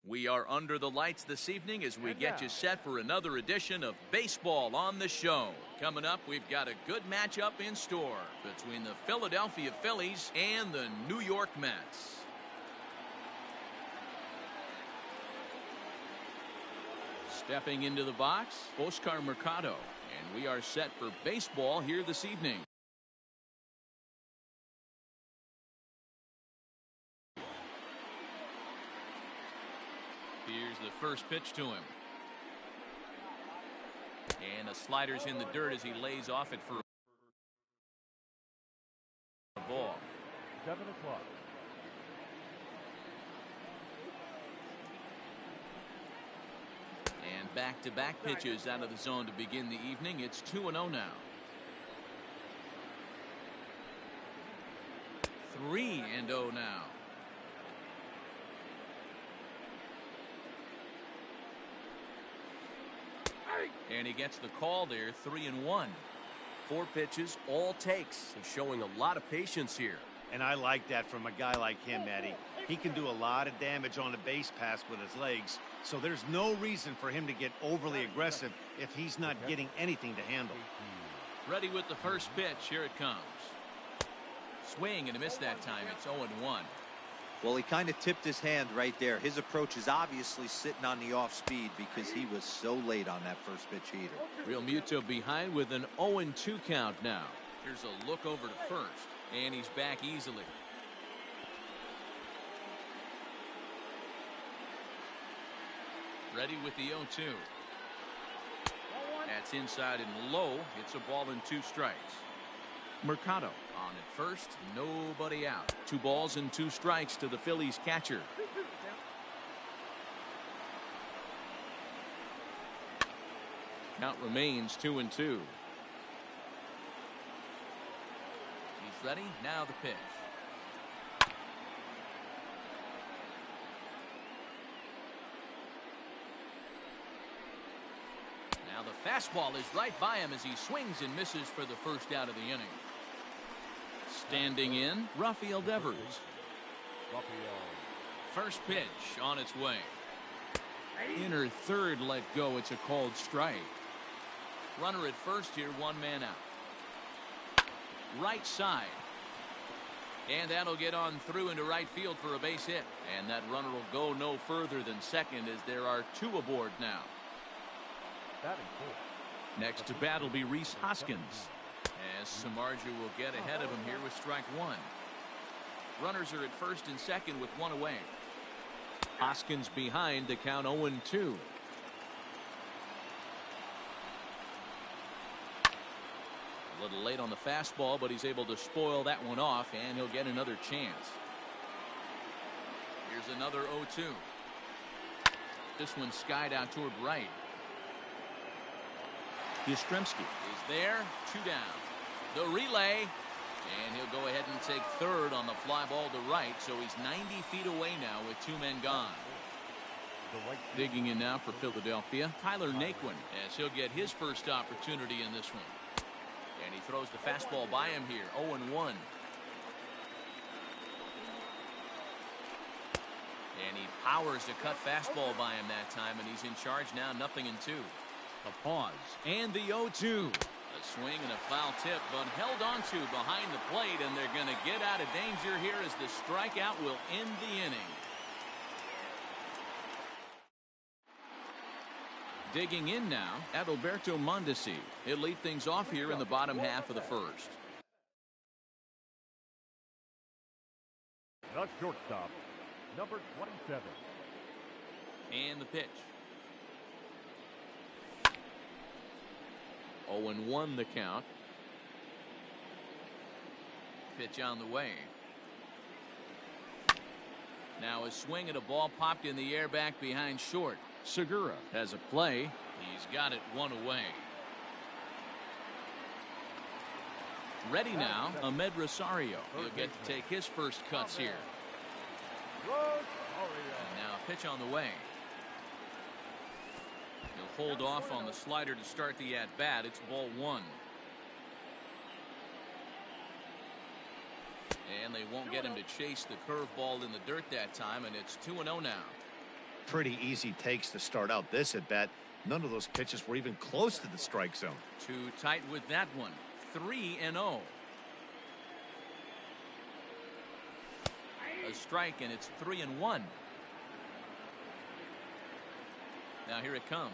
We are under the lights this evening as we get you set for another edition of Baseball on the Show. Coming up, we've got a good matchup in store between the Philadelphia Phillies and the New York Mets. Stepping into the box, Oscar Mercado, and we are set for baseball here this evening. Here's the first pitch to him. And a slider's in the dirt as he lays off it for a ball. 7 o'clock. And back-to-back pitches out of the zone to begin the evening. It's 2-0 now. 3-0 now. And he gets the call there, 3-1. 4 pitches, all takes. He's showing a lot of patience here. And I like that from a guy like him, Eddie. He can do a lot of damage on the base pass with his legs, so there's no reason for him to get overly aggressive if he's not getting anything to handle. Ready with the first pitch. Here it comes. Swing and a miss that time. It's 0-1. Well, he kind of tipped his hand right there. His approach is obviously sitting on the off speed because he was so late on that first pitch heater. Real Muto behind with an 0-2 count now. Here's a look over to first, and he's back easily. Ready with the 0-2. That's inside and low. It's a ball and 2 strikes. Mercado on at first, nobody out. 2 balls and 2 strikes to the Phillies catcher. Count remains 2-2. He's ready. Now the pitch. Now the fastball is right by him as he swings and misses for the first out of the inning. Standing in, Rafael Devers. First pitch on its way. Inner third let go. It's a called strike. Runner at first here, 1 man out. Right side. And that'll get on through into right field for a base hit. And that runner will go no further than second as there are 2 aboard now. Next to bat will be Rhys Hoskins, as Samardzija will get ahead of him here with strike 1. Runners are at first and second with 1 away. Hoskins behind to count 0-2. A little late on the fastball, but he's able to spoil that one off, and he'll get another chance. Here's another 0-2. This one skied out toward right. Yastrzemski is there, 2 down. The relay, and he'll go ahead and take third on the fly ball to right, so he's 90 feet away now with 2 men gone. Digging in now for Philadelphia, Tyler Naquin, as he'll get his first opportunity in this one. And he throws the fastball by him here, 0-1. And he powers the cut fastball by him that time, and he's in charge now, 0-2. A pause, and the 0-2. A swing and a foul tip, but held onto behind the plate, and they're going to get out of danger here as the strikeout will end the inning. Digging in now, Adalberto Mondesi. He'll lead things off here in the bottom half of the first. The shortstop, number 27. And the pitch. 0-1 the count. Pitch on the way. Now a swing at a ball popped in the air back behind short. Segura has a play. He's got it 1 away. Ready now, Ahmed Rosario. He'll get to take his first cuts here. And now a pitch on the way. He'll hold off on the slider to start the at-bat. It's ball 1. And they won't get him to chase the curveball in the dirt that time, and it's 2-0 now. Pretty easy takes to start out this at bat. None of those pitches were even close to the strike zone. Too tight with that one. 3-0. A strike, and it's 3-1. Now here it comes.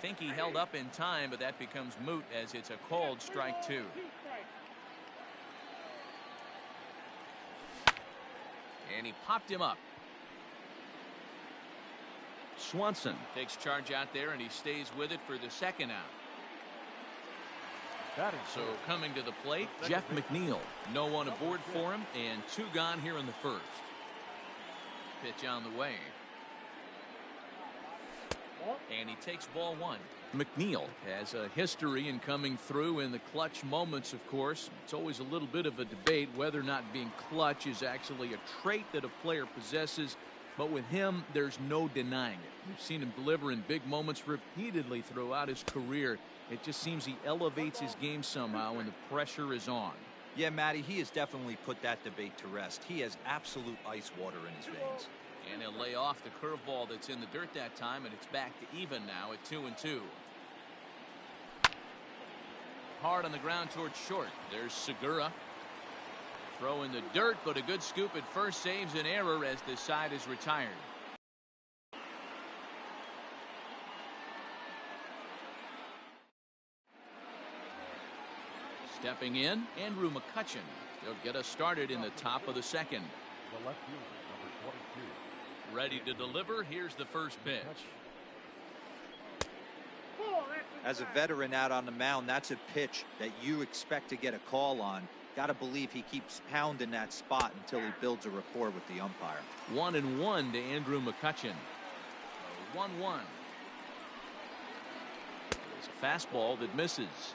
Think he held up in time, but that becomes moot as it's a called strike 2. And he popped him up. Swanson takes charge out there, and he stays with it for the second out. So coming to the plate, Jeff McNeil. No one aboard for him, and 2 gone here in the first. Pitch on the way. And he takes ball 1. McNeil has a history in coming through in the clutch moments, of course. It's always a little bit of a debate whether or not being clutch is actually a trait that a player possesses. But with him, there's no denying it. We've seen him deliver in big moments repeatedly throughout his career. It just seems he elevates his game somehow when the pressure is on. Yeah, Matty, he has definitely put that debate to rest. He has absolute ice water in his veins. And he'll lay off the curveball that's in the dirt that time, and it's back to even now at 2-2. Hard on the ground towards short. There's Segura. Throw in the dirt, but a good scoop at first saves an error as the side is retired. Stepping in, Andrew McCutchen. He'll get us started in the top of the second. The left fielder, number 22. Ready to deliver. Here's the first pitch. As a veteran out on the mound, that's a pitch that you expect to get a call on. Got to believe he keeps pounding that spot until he builds a rapport with the umpire. 1-1 to Andrew McCutchen. 1-1. It's a fastball that misses.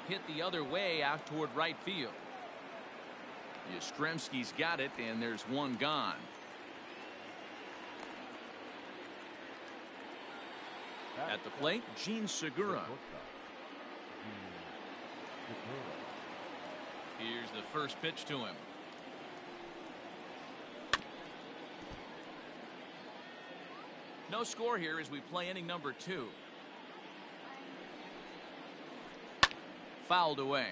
Hit the other way out toward right field. Yastrzemski's got it, and there's 1 gone. At the plate, Gene Segura. Here's the first pitch to him. No score here as we play inning number 2. Fouled away.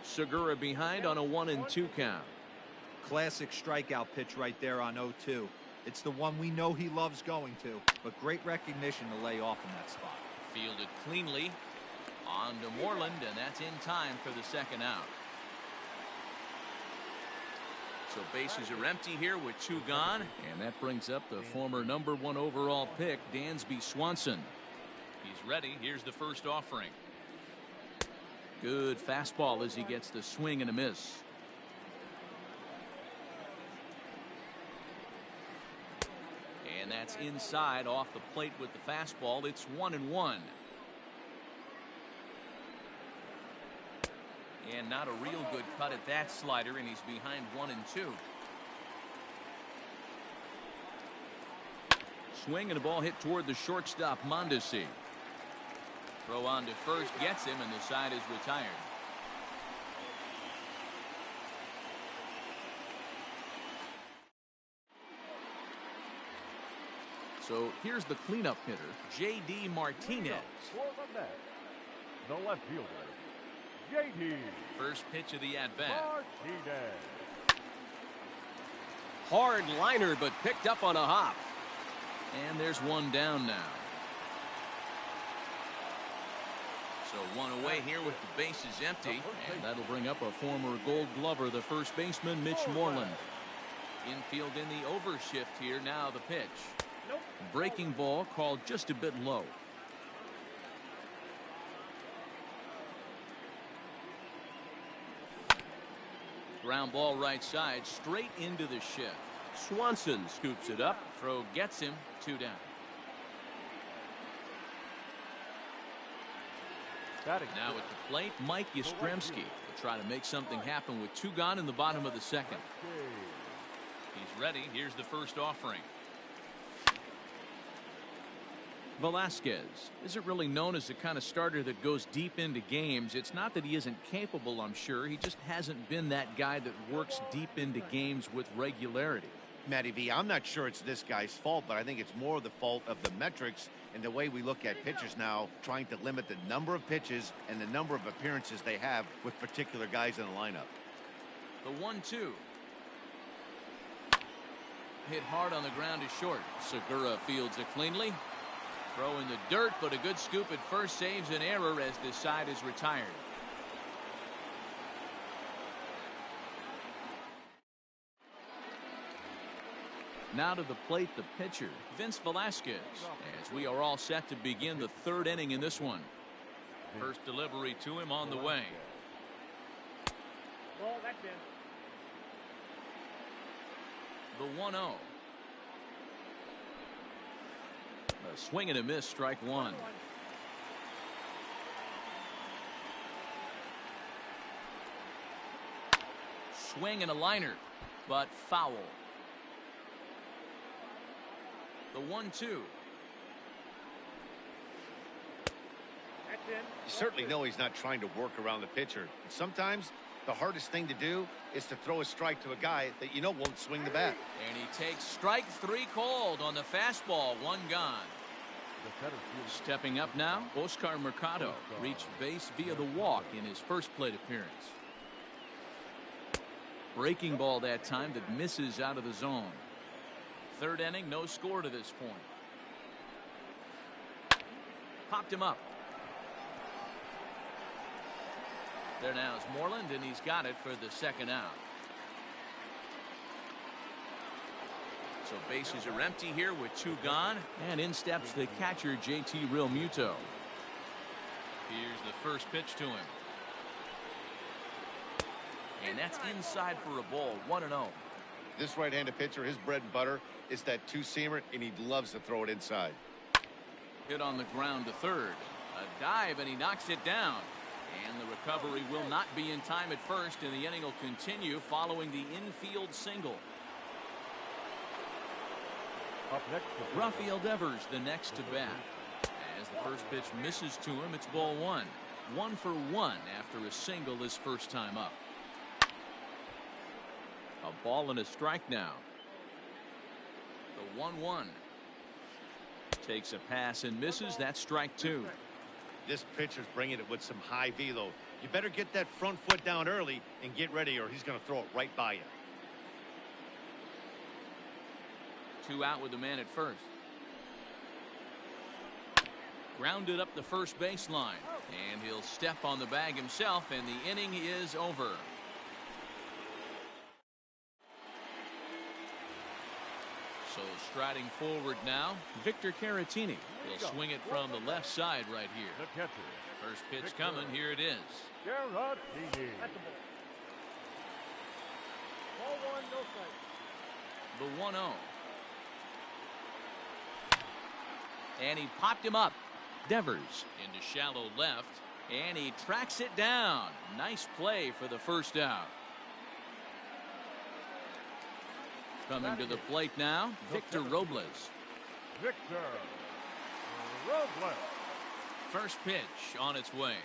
Segura behind on a 1-2 count. Classic strikeout pitch right there on 0-2. It's the one we know he loves going to, but great recognition to lay off in that spot. Fielded cleanly. On to Moreland, and that's in time for the second out. So bases are empty here with 2 gone, and that brings up the former number 1 overall pick, Dansby Swanson. He's ready. Here's the first offering. Good fastball as he gets the swing and a miss. And that's inside off the plate with the fastball. It's 1-1. And not a real good cut at that slider, and he's behind 1-2. Swing and a ball hit toward the shortstop, Mondesi. Throw on to first gets him, and the side is retired. So here's the cleanup hitter, J.D. Martinez. For the Mets, the left fielder, J.D. First pitch of the at-bat. Martinez. Hard liner, but picked up on a hop. And there's 1 down now. So 1 away here with the bases empty. And that'll bring up a former Gold Glover, the first baseman, Mitch Moreland. Infield in the overshift here. Now the pitch. Breaking ball called just a bit low. Ground ball right side, straight into the shift. Swanson scoops it up. Throw gets him, 2 down. Now at the plate, Mike Yastrzemski will try to make something happen with 2 gone in the bottom of the second. He's ready. Here's the first offering. Velasquez isn't really known as the kind of starter that goes deep into games. It's not that he isn't capable, I'm sure. He just hasn't been that guy that works deep into games with regularity. Matty V, I'm not sure it's this guy's fault, but I think it's more the fault of the metrics and the way we look at pitchers now, trying to limit the number of pitches and the number of appearances they have with particular guys in the lineup. The 1-2. Hit hard on the ground is short. Segura fields it cleanly. Throw in the dirt, but a good scoop at first saves an error as the side is retired. Now to the plate, the pitcher, Vince Velasquez, as we are all set to begin the third inning in this one. First delivery to him on the way. Ball, that's in. The 1-0. A swing and a miss, strike one. Swing and a liner, but foul. The 1-2. You certainly know he's not trying to work around the pitcher. Sometimes the hardest thing to do is to throw a strike to a guy that you know won't swing the bat. And he takes strike three called on the fastball, one gone. Stepping up now, Oscar Mercado reached base via the walk in his first plate appearance. Breaking ball that time that misses out of the zone. Third inning, no score to this point. Popped him up. There now is Moreland, and he's got it for the second out. So bases are empty here with two gone, and in steps the catcher, JT Realmuto. Here's the first pitch to him. And that's inside for a ball, 1-0. This right-handed pitcher, his bread and butter is that two-seamer, and he loves to throw it inside. Hit on the ground to third. A dive, and he knocks it down. And the recovery will not be in time at first, and the inning will continue following the infield single. Up next, Rafael Devers, the next to bat. As the first pitch misses to him, it's ball one. 1 for 1 after a single his first time up. A ball and a strike now. The 1-1. Takes a pass and misses. That's strike two. This pitcher's bringing it with some high velo. You better get that front foot down early and get ready, or he's going to throw it right by you. 2 out with the man at first. Grounded up the first baseline, and he'll step on the bag himself, and the inning is over. So striding forward now, Victor Caratini. He'll swing it from the left side right here. the catcher. First pitch coming, here it is. Caratini. That's the ball. Ball one, no strike. The 1-0. And he popped him up. Devers into shallow left, and he tracks it down. Nice play for the first out. Coming to the plate now, Victor Robles. Victor Robles. First pitch on its way.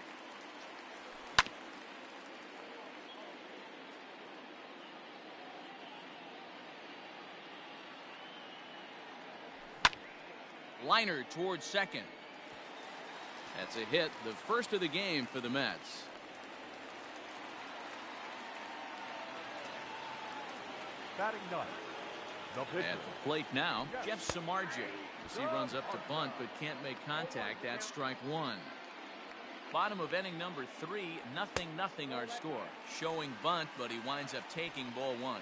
Liner towards second. That's a hit, the first of the game for the Mets. Batting ninth. The pitcher. At the plate now, Jeff Samardzija. As he runs up to bunt but can't make contact. That's strike one. Bottom of inning number 3, 0-0 our score. Showing bunt, but he winds up taking ball one.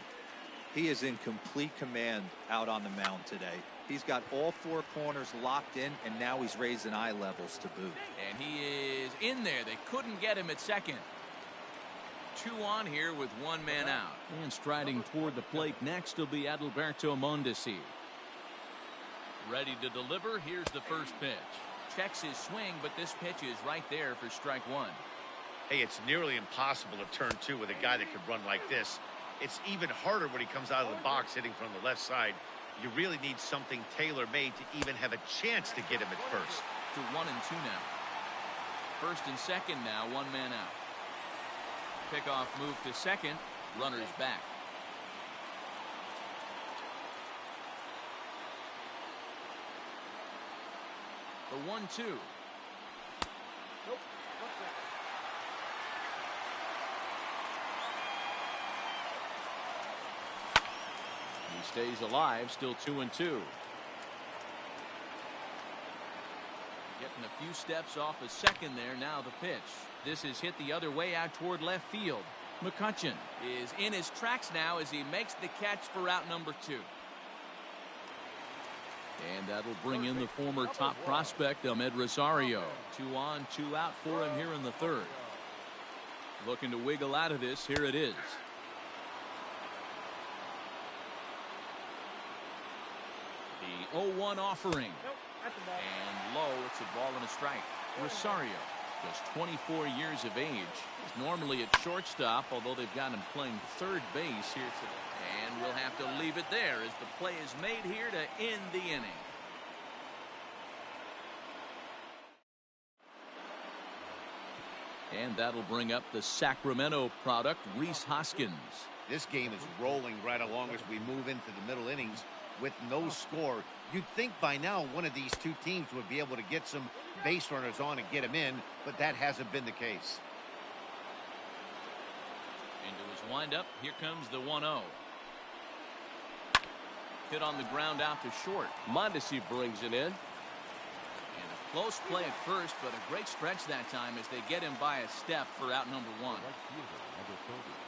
He is in complete command out on the mound today. He's got all 4 corners locked in, and now he's raising eye levels to boot. And he is in there. They couldn't get him at second. 2 on here with 1 man out. And striding toward the plate next will be Adalberto Mondesi. Ready to deliver. Here's the first pitch. Checks his swing, but this pitch is right there for strike one. Hey, it's nearly impossible to turn 2 with a guy that can run like this. It's even harder when he comes out of the box hitting from the left side. you really need something tailor-made to even have a chance to get him at first. To 1-2 now. First and second now, one man out. Pickoff move to second. Runners back. The 1-2. Nope. He stays alive, still 2-2. Getting a few steps off a second there. Now the pitch. This is hit the other way out toward left field. McCutcheon is in his tracks now as he makes the catch for out number 2. And that'll bring in the former top prospect, Ahmed Rosario. 2 on, 2 out for him here in the third. Looking to wiggle out of this. Here it is. The 0-1 offering. And low, it's a ball and a strike. Rosario, just 24 years of age. He's normally at shortstop, although they've got him playing third base here today. And we'll have to leave it there as the play is made here to end the inning. And that'll bring up the Sacramento product, Rhys Hoskins. This game is rolling right along as we move into the middle innings with no score. You'd think by now one of these two teams would be able to get some base runners on and get them in, but that hasn't been the case. Into his windup, here comes the 1-0. Hit on the ground out to short. Mondesi brings it in. And a close play at first, but a great stretch that time as they get him by a step for out number 1.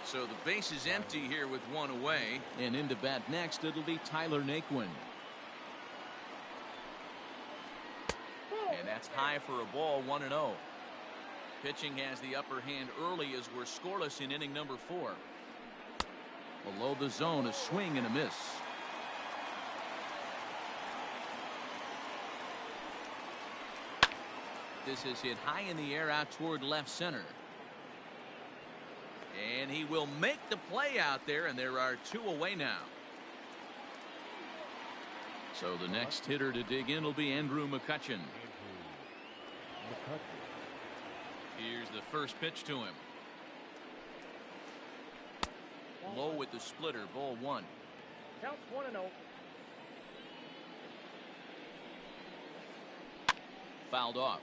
So the base is empty here with 1 away. And into bat next, it'll be Tyler Naquin. And that's high for a ball, 1-0. Pitching has the upper hand early as we're scoreless in inning number 4. Below the zone, a swing and a miss. This is hit high in the air out toward left center. And he will make the play out there, and there are 2 away now. So the next hitter to dig in will be Andrew McCutcheon. Here's the first pitch to him. Low with the splitter, ball 1. Count 1-0. Fouled off.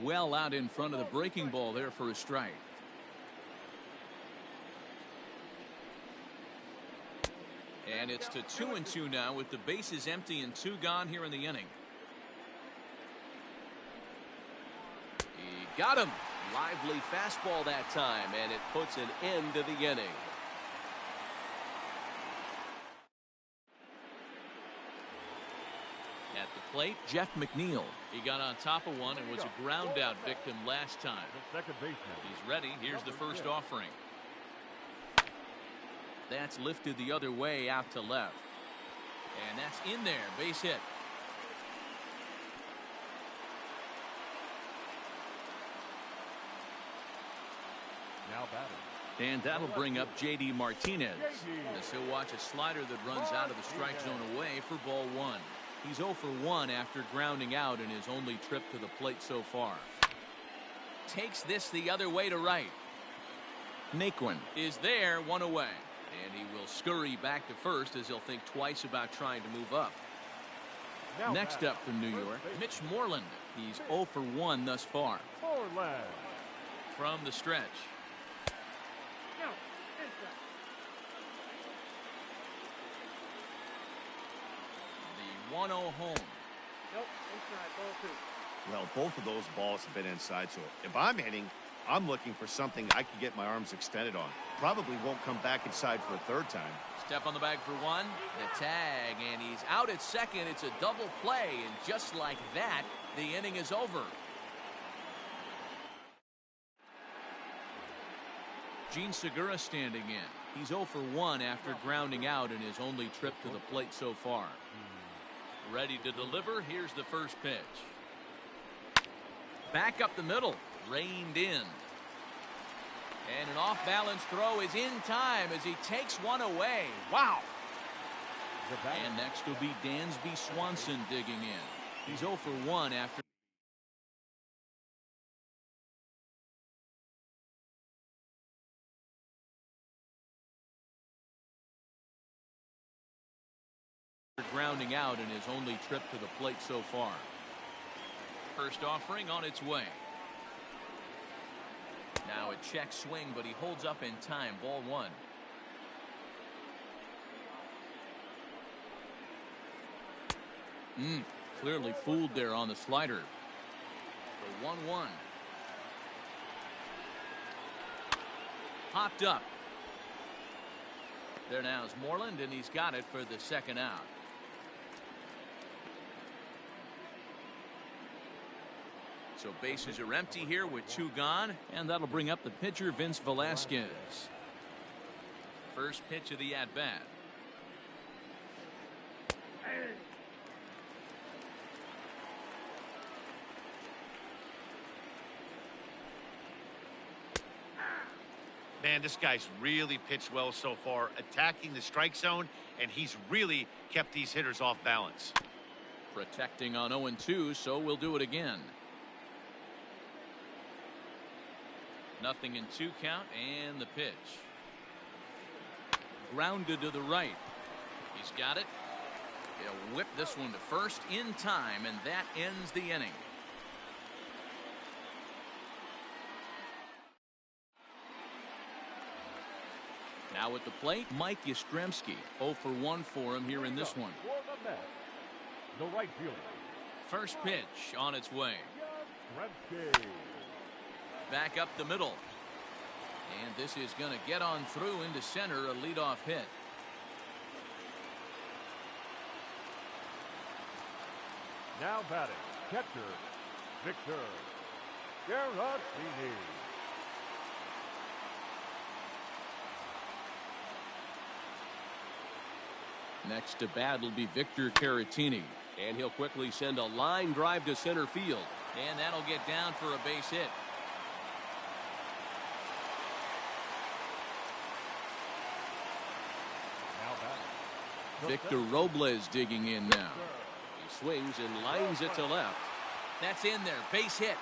Well out in front of the breaking ball there for a strike. And it's to 2-2 now with the bases empty and 2 gone here in the inning. He got him. Lively fastball that time, and it puts an end to the inning. At the plate, Jeff McNeil. He got on top of one and was a ground out victim last time. Second baseman. He's ready. Here's the first offering. That's lifted the other way out to left. And that's in there. Base hit. Now batting. And that'll bring up J.D. Martinez. As he'll watch a slider that runs out of the strike zone away for ball 1. He's 0 for 1 after grounding out in his only trip to the plate so far. Takes this the other way to right. Naquin is there, 1 away. And he will scurry back to first as he'll think twice about trying to move up. Next up from New York, Mitch Moreland. He's 0 for 1 thus far. Moreland. From the stretch. The 1-0 home. Nope, inside, ball 2. Well, both of those balls have been inside, so if I'm hitting, I'm looking for something I can get my arms extended on. Probably won't come back inside for a third time. Step on the bag for 1. The tag, and he's out at second. It's a double play, and just like that, the inning is over. Gene Segura standing in. He's 0 for 1 after grounding out in his only trip to the plate so far. Ready to deliver. Here's the first pitch. Back up the middle. Reined in. And an off-balance throw is in time as he takes one away. Wow. And next will be Dansby Swanson digging in. He's 0 for 1 after grounding out in his only trip to the plate so far. First offering on its way. Now a check swing, but he holds up in time. Ball 1. Clearly fooled there on the slider. The 1-1. Popped up. There now is Moreland, and he's got it for the second out. So bases are empty here with 2 gone, and that'll bring up the pitcher, Vince Velasquez. First pitch of the at-bat. Man, this guy's really pitched well so far, attacking the strike zone, and he's really kept these hitters off balance. Protecting on 0-2, so we'll do it again. 0-2 count, and the pitch. Grounded to the right. He's got it. He'll whip this one to first in time, and that ends the inning. Now at the plate, Mike Yastrzemski. 0 for 1 for him here in this one. The right fielder. First pitch on its way. Yastrzemski. Back up the middle. And this is going to get on through into center, a leadoff hit. Now batting, catcher, Victor Garantini. Next to bat will be Victor Caratini, and he'll quickly send a line drive to center field. And that'll get down for a base hit. Victor Robles digging in now. He swings and lines it to left. That's in there. Base hit.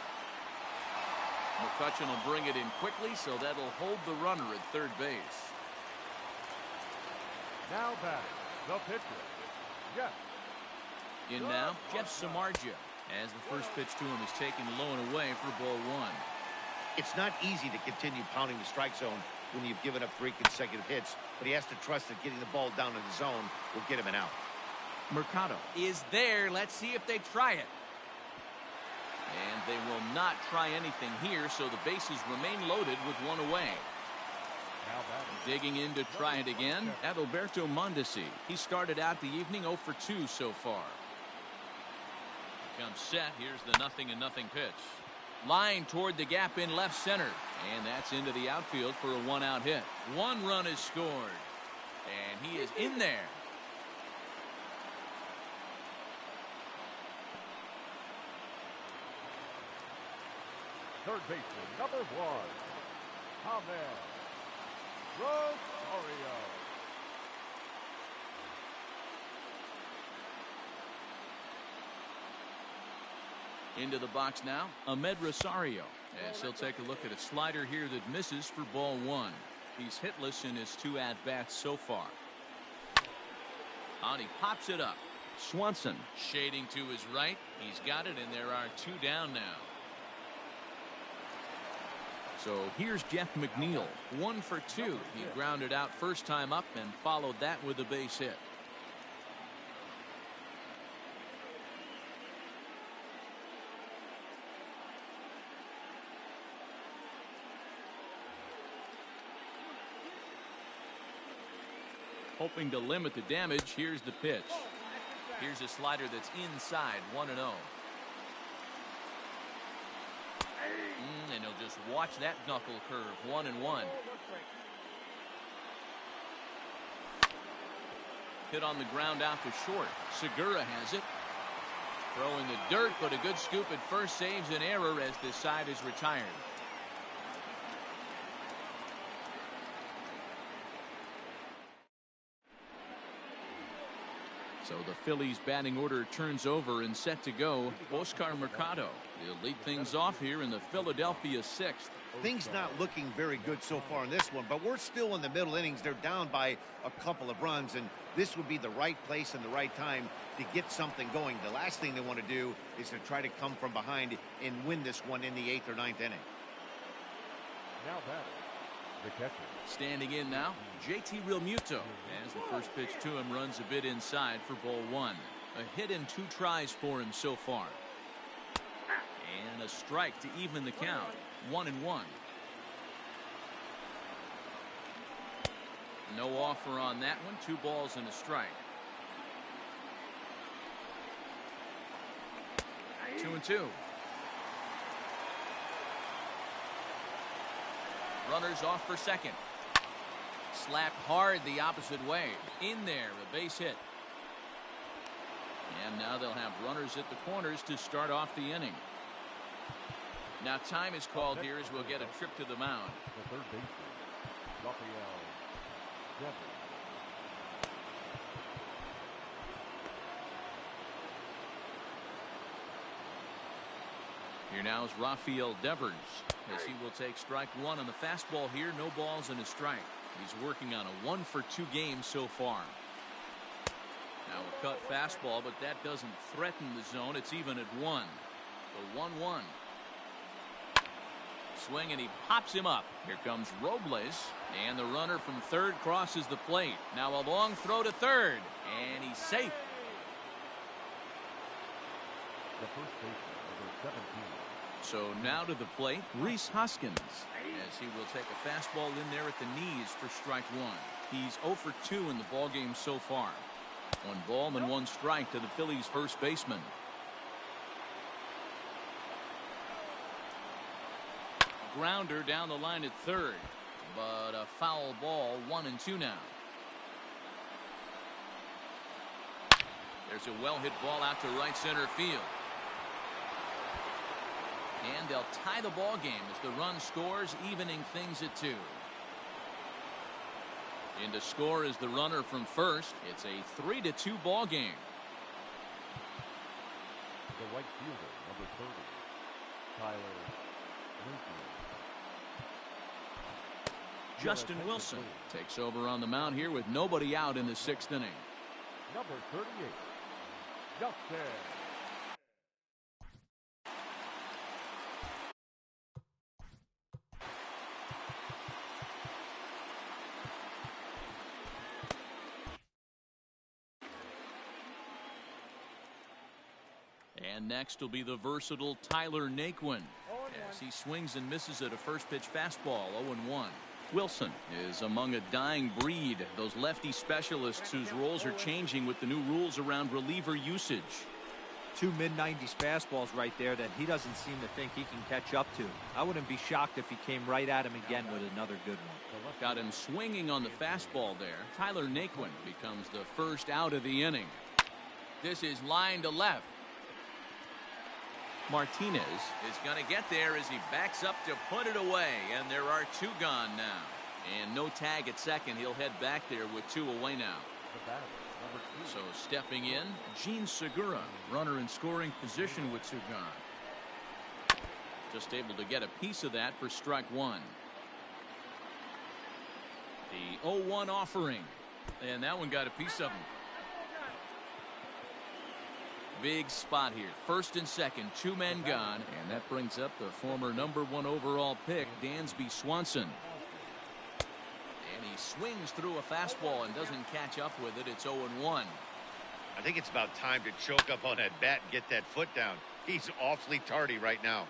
McCutcheon will bring it in quickly, so that'll hold the runner at third base. Now batting, the pitcher, Jeff. In now, Jeff Samardzija, as the first pitch to him is taken low and away for ball 1. It's not easy to continue pounding the strike zone when you've given up 3 consecutive hits, but he has to trust that getting the ball down in the zone will get him an out. Mercado is there. Let's see if they try it. And they will not try anything here, so the bases remain loaded with 1 away. Digging in to try it again, Adalberto Mondesi. He started out the evening 0 for 2 so far. Comes set. Here's the 0-0 pitch. Line toward the gap in left center. And that's into the outfield for a 1-out hit. 1 run is scored. And he is in there. Third baseman, number 1, Ahmed Rosario. Into the box now, Ahmed Rosario, as he'll take a look at a slider here that misses for ball 1. He's hitless in his 2 at-bats so far. And he pops it up. Swanson shading to his right. He's got it, and there are 2 down now. So here's Jeff McNeil, 1 for 2. He grounded out first time up and followed that with a base hit. Hoping to limit the damage, here's the pitch. Here's a slider that's inside, 1-0. And he'll just watch that knuckle curve, 1-1. Hit on the ground out to short. Segura has it Throw in the dirt, but a good scoop at first saves an error as this side is retired. So the Phillies batting order turns over and set to go. Oscar Mercado. He'll lead things off here in the Philadelphia sixth. Things not looking very good so far in this one, but we're still in the middle innings. They're down by a couple of runs, and this would be the right place and the right time to get something going. The last thing they want to do is to try to come from behind and win this one in the 8th or 9th inning. Now batting, the catcher. Standing in now, JT Realmuto, as the first pitch to him runs a bit inside for ball one. A hit and 2 tries for him so far. And a strike to even the count. 1-1. No offer on that one. 2 balls and a strike. 2-2. Runners off for second. Slapped hard the opposite way. In there, a base hit. And now they'll have runners at the corners to start off the inning. Now time is called here as we'll get a trip to the mound. The third baseman, Raphael Devers. Here now is Raphael Devers as he will take strike one on the fastball here. No balls and a strike. He's working on a 1-for-2 game so far. Now a cut fastball, but that doesn't threaten the zone. It's even at 1. The 1-1. Swing, and he pops him up. Here comes Robles, and the runner from third crosses the plate. Now a long throw to third, and he's safe. The first baseman, number 17. So now to the plate, Rhys Hoskins, as he will take a fastball in there at the knees for strike one. He's 0 for 2 in the ballgame so far. 1 ball and 1 strike to the Phillies first baseman. Grounder down the line at third, but a foul ball. 1-2 now. There's a well-hit ball out to right center field. And they'll tie the ball game as the run scores, evening things at 2. In to score is the runner from first. It's a 3-2 ball game. The right fielder, number 30, Tyler Lincoln. Justin Wilson takes over on the mound here with nobody out in the 6th inning. Number 38, Justin. And next will be the versatile Tyler Naquin as he swings and misses at a first pitch fastball. 0-1. Wilson is among a dying breed, those lefty specialists whose roles are changing with the new rules around reliever usage. 2 mid-90s fastballs right there that he doesn't seem to think he can catch up to. I wouldn't be shocked if he came right at him again with another good one. Got him swinging on the fastball there. Tyler Naquin becomes the first out of the inning. This is line to left. Martinez is going to get there as he backs up to put it away, and there are 2 gone now. And no tag at second. He'll head back there with 2 away now. So stepping in, Gene Segura, runner in scoring position with 2 gone. Just able to get a piece of that for strike one. The 0-1 offering, and that one got a piece of him. Big spot here. First and second, 2 men gone. And that brings up the former #1 overall pick, Dansby Swanson. And he swings through a fastball and doesn't catch up with it. It's 0-1. I think it's about time to choke up on that bat and get that foot down. He's awfully tardy right now.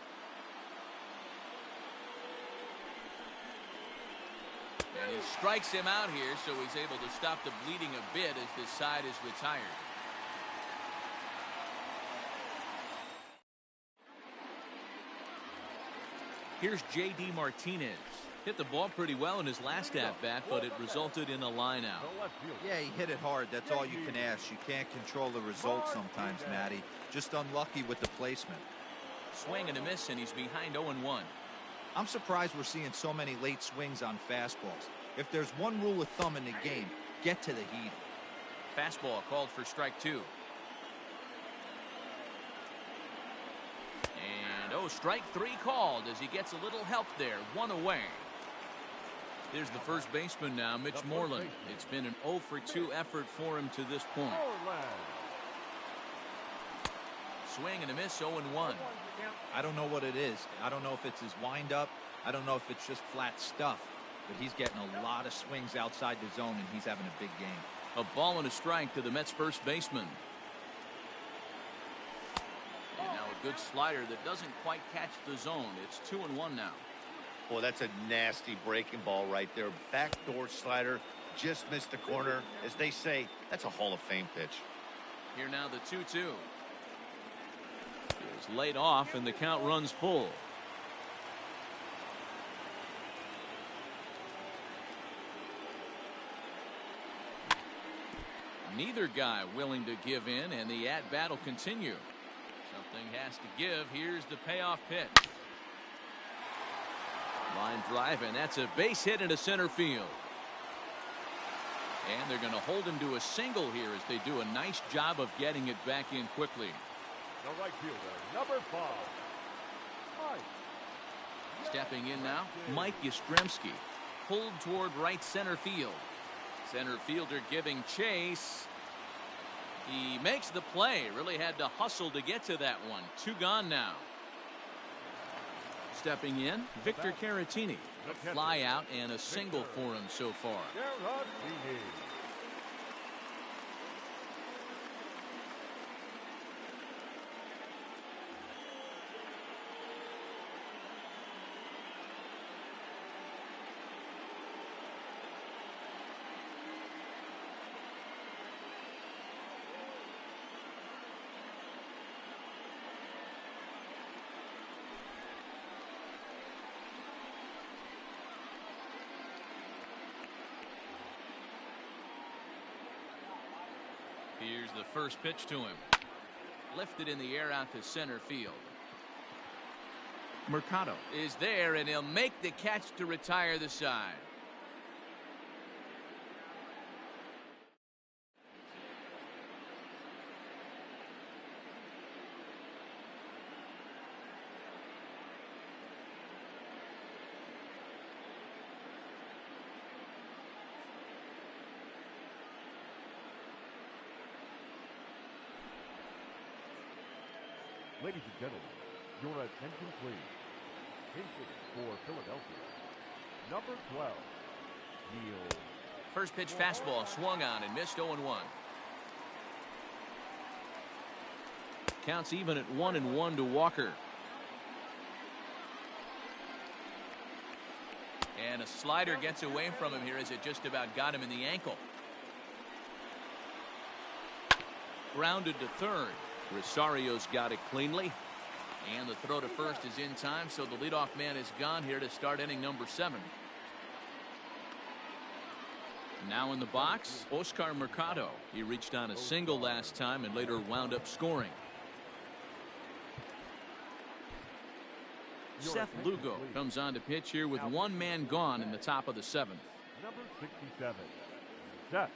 And he strikes him out here, so he's able to stop the bleeding a bit as this side is retired. Here's J.D. Martinez. Hit the ball pretty well in his last at-bat, but it resulted in a line out. Yeah, he hit it hard. That's all you can ask. You can't control the result sometimes, Matty. Just unlucky with the placement. Swing and a miss, and he's behind 0-1. I'm surprised we're seeing so many late swings on fastballs. If there's one rule of thumb in the game, get to the heat. Fastball called for strike 2. And strike 3 called as he gets a little help there. 1 away. There's the first baseman now, Mitch Moreland. It's been an 0 for 2 effort for him to this point. Swing and a miss, 0-1. I don't know what it is. I don't know if it's his windup. I don't know if it's just flat stuff. But he's getting a lot of swings outside the zone, and he's having a big game. A ball and a strike to the Mets first baseman. And now a good slider that doesn't quite catch the zone. It's 2-1 now. Well, that's a nasty breaking ball right there. Backdoor slider, just missed the corner. As they say, that's a Hall of Fame pitch. Here now the 2-2. Is laid off, and the count runs full. Neither guy willing to give in, and the at-bat will continue. Something has to give. Here's the payoff pitch. Line drive, and that's a base hit into center field. And they're going to hold him to a single here as they do a nice job of getting it back in quickly. The right fielder, number 5. Stepping in now, Mike Yastrzemski. Pulled toward right center field. Center fielder giving chase. He makes the play. Really had to hustle to get to that one. 2 gone now. Stepping in, Victor Caratini. A fly out and a single for him so far. Here's the first pitch to him. Lifted in the air out to center field. Mercado is there, and he'll make the catch to retire the side. Ladies and gentlemen, your attention please. Pitching for Philadelphia, number 12, Neil. First pitch fastball swung on and missed. 0-1. Counts even at 1-1 to Walker. And a slider gets away from him here as it just about got him in the ankle. Grounded to third. Rosario's got it cleanly. And the throw to first is in time, so the leadoff man is gone here to start inning number 7. Now in the box, Oscar Mercado. He reached on a single last time and later wound up scoring. Seth Lugo comes on to pitch here with 1 man gone in the top of the 7th. Number 67, Seth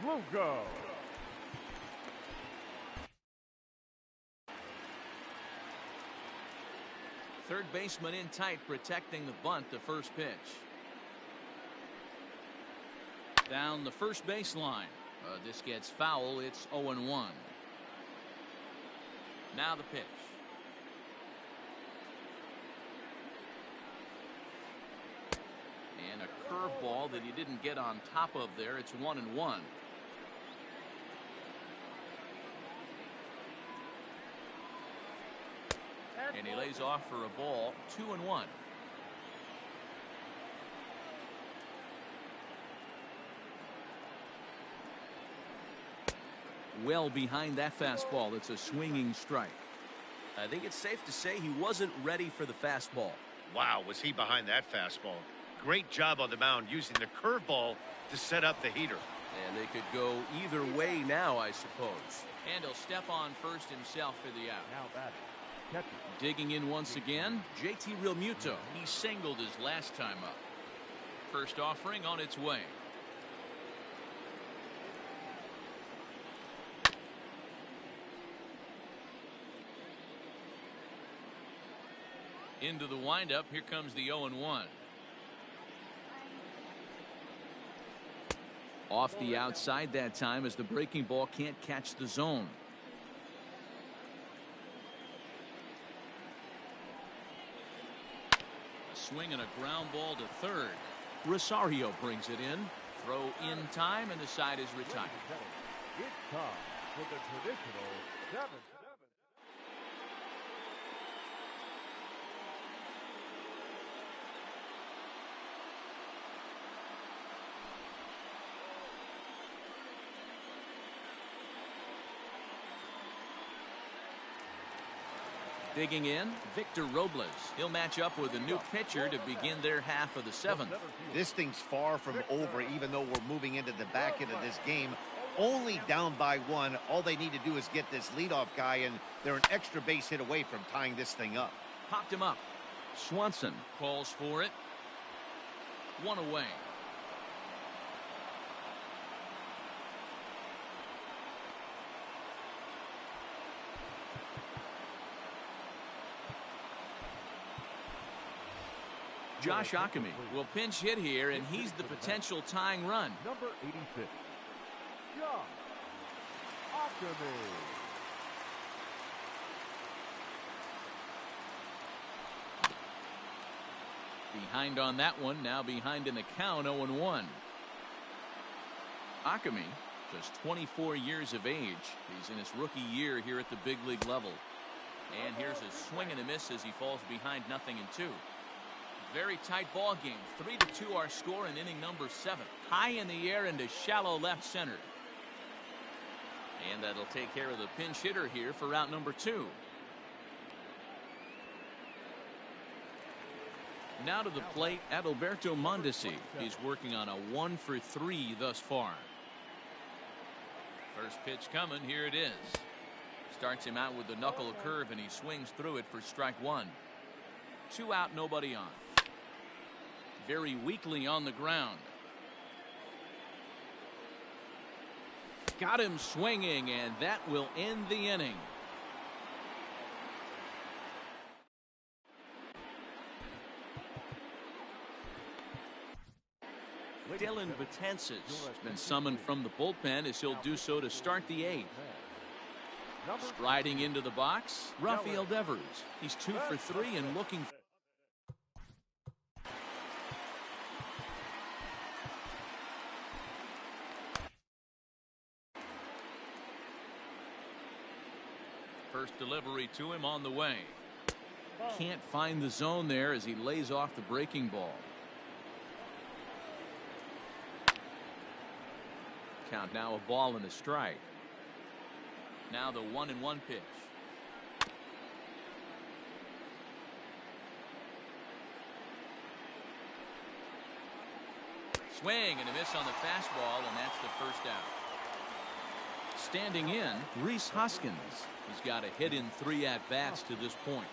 Lugo. Third baseman in tight, protecting the bunt, the first pitch. Down the first baseline. This gets foul. It's 0-1. Now the pitch. And a curveball that he didn't get on top of there. It's 1-1. And he lays off for a ball. 2-1. Well behind that fastball. It's a swinging strike. I think it's safe to say he wasn't ready for the fastball. Wow, was he behind that fastball. Great job on the mound using the curveball to set up the heater. And they could go either way now, I suppose. And he'll step on first himself for the out. Now batting, catcher. Digging in once again, JT Realmuto. He singled his last time up. First offering on its way. Into the windup. Here comes the 0-1. Off the outside that time as the breaking ball can't catch the zone. A swing and a ground ball to third. Rosario brings it in. Throw in time, and the side is retired. It's time for the traditional 7. Digging in, Victor Robles. He'll match up with a new pitcher to begin their half of the 7th. This thing's far from over, even though we're moving into the back end of this game. Only down by 1. All they need to do is get this leadoff guy, and they're an extra base hit away from tying this thing up. Popped him up. Swanson calls for it. 1 away. Josh Ockamy will pinch hit here, and he's the potential tying run. Number 86, Josh Ockamy. Behind on that one, now behind in the count, 0-1. Ockamy, just 24 years of age. He's in his rookie year here at the big league level. And here's a swing and a miss as he falls behind 0-2. Very tight ball game. 3-2 our score in inning number 7. High in the air into shallow left center. And that'll take care of the pinch hitter here for route number 2. Now to the plate, Adalberto Mondesi. He's working on a 1-for-3 thus far. First pitch coming. Here it is. Starts him out with the knuckle curve, and he swings through it for strike 1. 2 out, nobody on. Very weakly on the ground. Got him swinging, and that will end the inning. Dylan Betances has been summoned from the bullpen as he'll do so to start the 8th. Striding into the box, Rafael Devers. He's 2 for 3 and looking. First delivery to him on the way. Can't find the zone there as he lays off the breaking ball. Count now a ball and a strike. Now the 1-1 pitch. Swing and a miss on the fastball, and that's the first out. Standing in, Rhys Hoskins. He's got a hit in 3 at-bats to this point.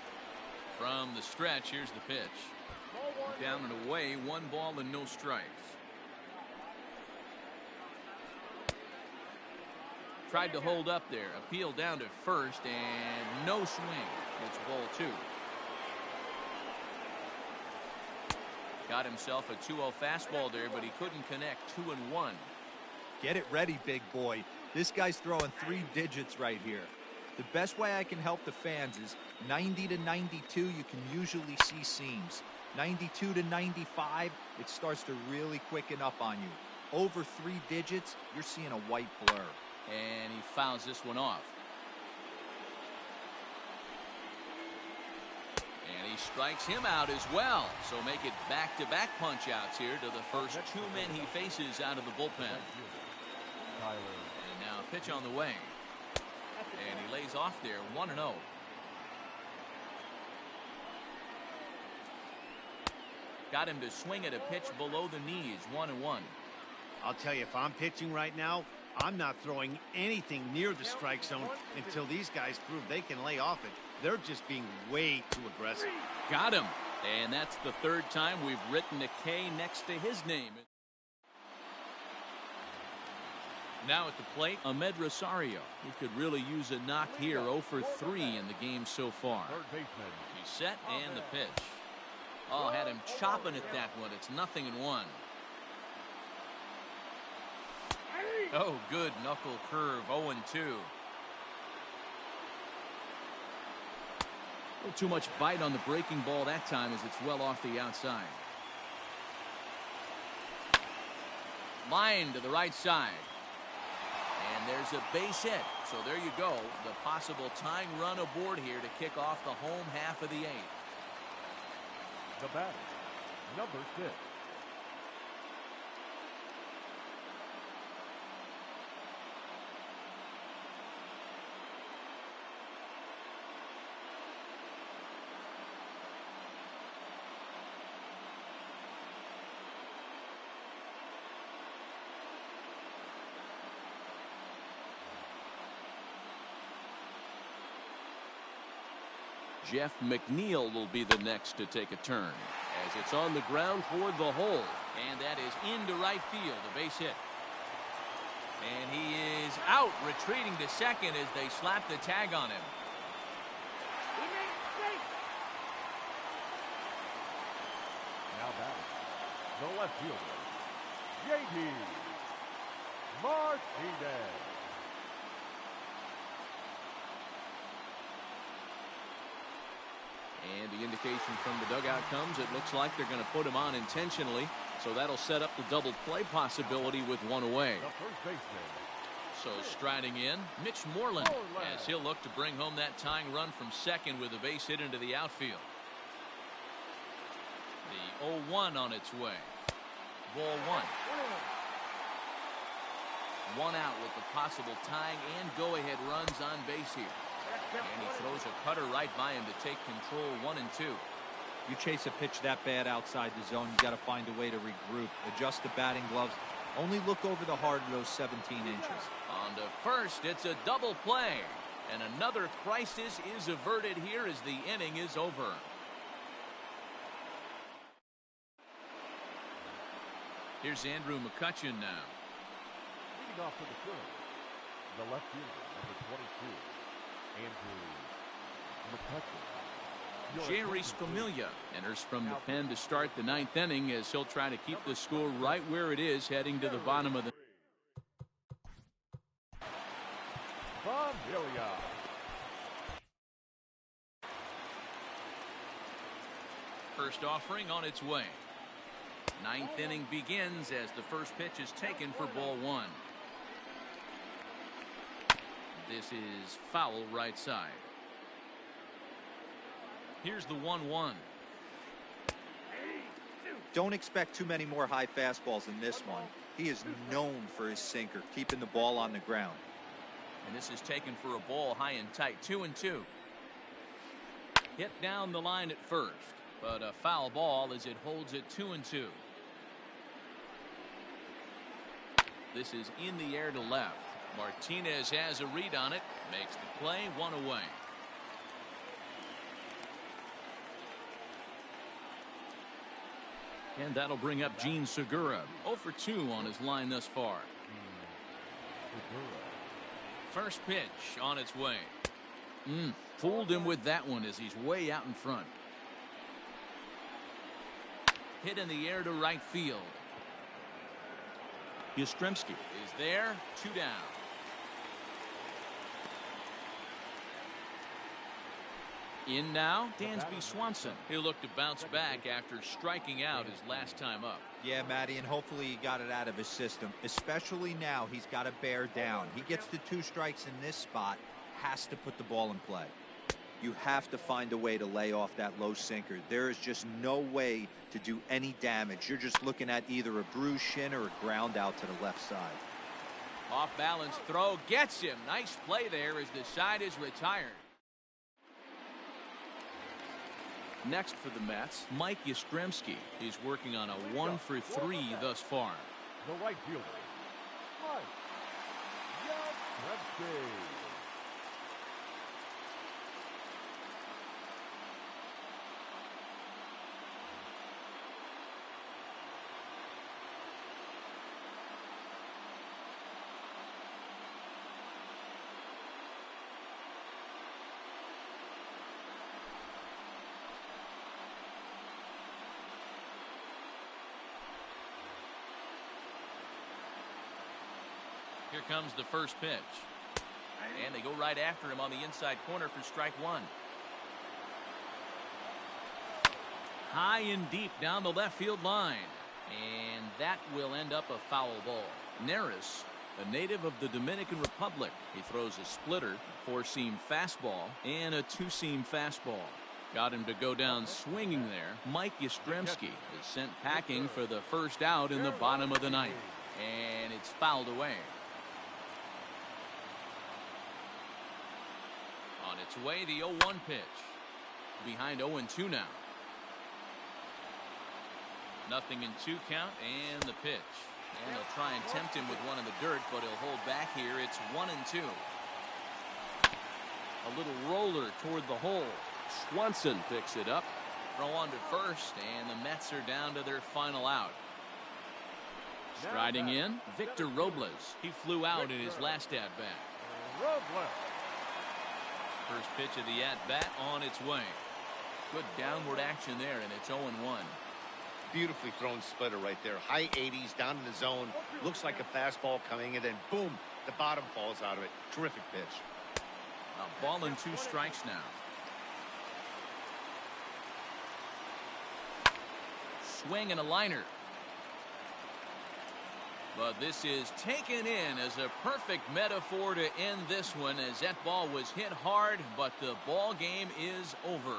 From the stretch, here's the pitch. Down and away, 1 ball and no strikes. Tried to hold up there. Appeal down to first, and no swing. It's ball 2. Got himself a 2-0 fastball there, but he couldn't connect. 2-1. Get it ready, big boy. This guy's throwing 3 digits right here. The best way I can help the fans is 90 to 92, you can usually see seams. 92 to 95, it starts to really quicken up on you. Over 3 digits, you're seeing a white blur. And he fouls this one off. And he strikes him out as well. So make it back-to-back punch-outs here to the first 2 men he faces out of the bullpen. And now a pitch on the way. And he lays off there, 1-0. Got him to swing at a pitch below the knees, 1-1. I'll tell you, if I'm pitching right now, I'm not throwing anything near the strike zone until these guys prove they can lay off it. They're just being way too aggressive. Got him. And that's the third time we've written a K next to his name. Now at the plate, Ahmed Rosario. He could really use a knock here. 0 for 3 in the game so far. He's set and the pitch. Oh, had him chopping at that one. It's 0-1. Oh, good knuckle curve. 0-2. Too much bite on the breaking ball that time as it's well off the outside. Line to the right side. And there's a base hit. So there you go. The possible tying run aboard here to kick off the home half of the 8th. The batter, number 6. Jeff McNeil will be the next to take a turn as it's on the ground toward the hole. And that is into right field, a base hit. And he is out, retreating to second as they slap the tag on him. Now batting, the left fielder, J.D. Martinez. And the indication from the dugout comes, it looks like they're going to put him on intentionally. So that'll set up the double play possibility with one away. The first baseman. So striding in, Mitch Moreland, as he'll look to bring home that tying run from second with a base hit into the outfield. The 0-1 on its way. Ball 1. 1 out with the possible tying and go-ahead runs on base here. And he throws a cutter right by him to take control. 1-2. You chase a pitch that bad outside the zone, you got to find a way to regroup, adjust the batting gloves, only look over the heart of those 17 inches. On to first, it's a double play. And another crisis is averted here as the inning is over. Here's Andrew McCutchen now. Leading off to the field, the left fielder, number 22, Andrew McCutchen. Jerry Spamiglia enters from the pen to start the 9th inning as he'll try to keep the score right where it is heading to the bottom of the. Spamiglia. First offering on its way. 9th inning begins as the first pitch is taken for ball 1. This is foul right side. Here's the 1-1. Don't expect too many more high fastballs in this one. He is known for his sinker, keeping the ball on the ground. And this is taken for a ball high and tight. 2-2. Hit down the line at first, but a foul ball as it holds it 2-2. This is in the air to left. Martinez has a read on it, makes the play, 1 away. And that'll bring up Gene Segura. 0 for 2 on his line thus far. First pitch on its way. Fooled him with that one as he's way out in front. Hit in the air to right field. Yastrzemski is there. 2 down. In now, Dansby Swanson. He'll look to bounce back after striking out his last time up. Yeah, Matty, and hopefully he got it out of his system. Especially now, he's got to bear down. He gets the 2 strikes in this spot, has to put the ball in play. You have to find a way to lay off that low sinker. There is just no way to do any damage. You're just looking at either a bruised shin or a ground out to the left side. Off balance throw gets him. Nice play there as the side is retired. Next for the Mets, Mike Yastrzemski. He's working on a 1-for-3 thus far. The right fielder, Mike Yastrzemski. Here comes the first pitch. And they go right after him on the inside corner for strike one. High and deep down the left field line. And that will end up a foul ball. Neris, a native of the Dominican Republic. He throws a splitter, a 4-seam fastball, and a 2-seam fastball. Got him to go down swinging there. Mike Yastrzemski is sent packing for the first out in the bottom of the ninth. And it's fouled away. On its way, the 0-1 pitch. Behind 0-2 now. Nothing in 2 count, and the pitch. And they'll try and tempt him with one in the dirt, but he'll hold back here. It's 1-2. A little roller toward the hole. Swanson picks it up. Throw on to first, and the Mets are down to their final out. Striding in, Victor Robles. He flew out in his last at-bat. Robles. First pitch of the at-bat on its way. Good downward action there, and it's 0-1. Beautifully thrown splitter right there. High 80s, down in the zone. Looks like a fastball coming, and then boom, the bottom falls out of it. Terrific pitch. A ball and 2 strikes now. Swing and a liner. But this is taken in as a perfect metaphor to end this one, as that ball was hit hard, but the ball game is over.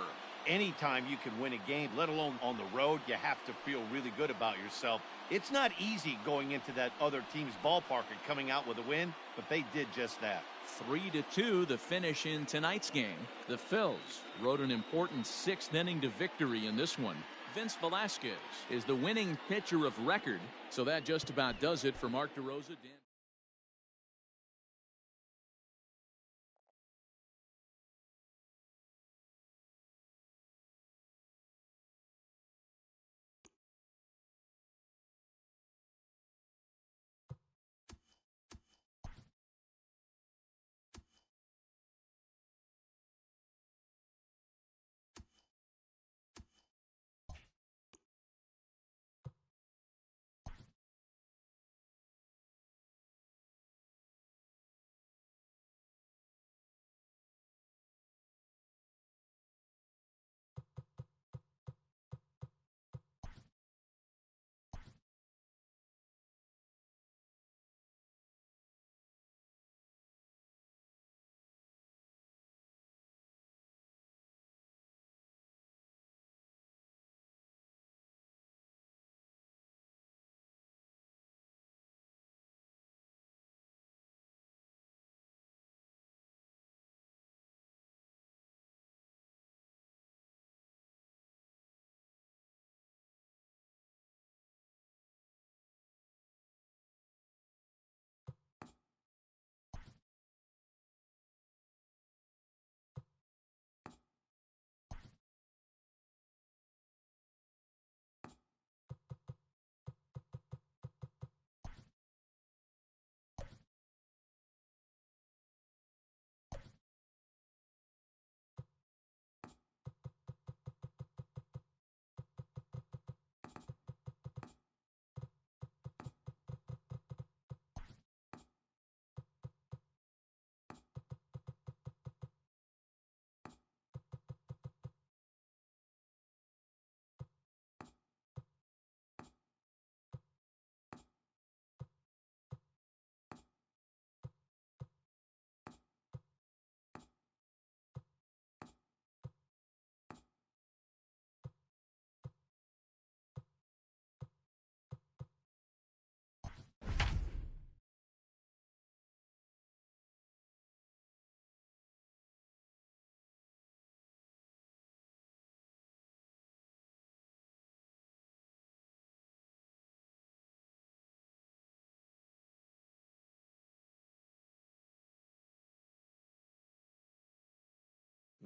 Anytime you can win a game, let alone on the road, you have to feel really good about yourself. It's not easy going into that other team's ballpark and coming out with a win, but they did just that. 3-2 the finish in tonight's game. The Phils rode an important 6th inning to victory in this one. Vince Velasquez is the winning pitcher of record, so that just about does it for Mark DeRosa.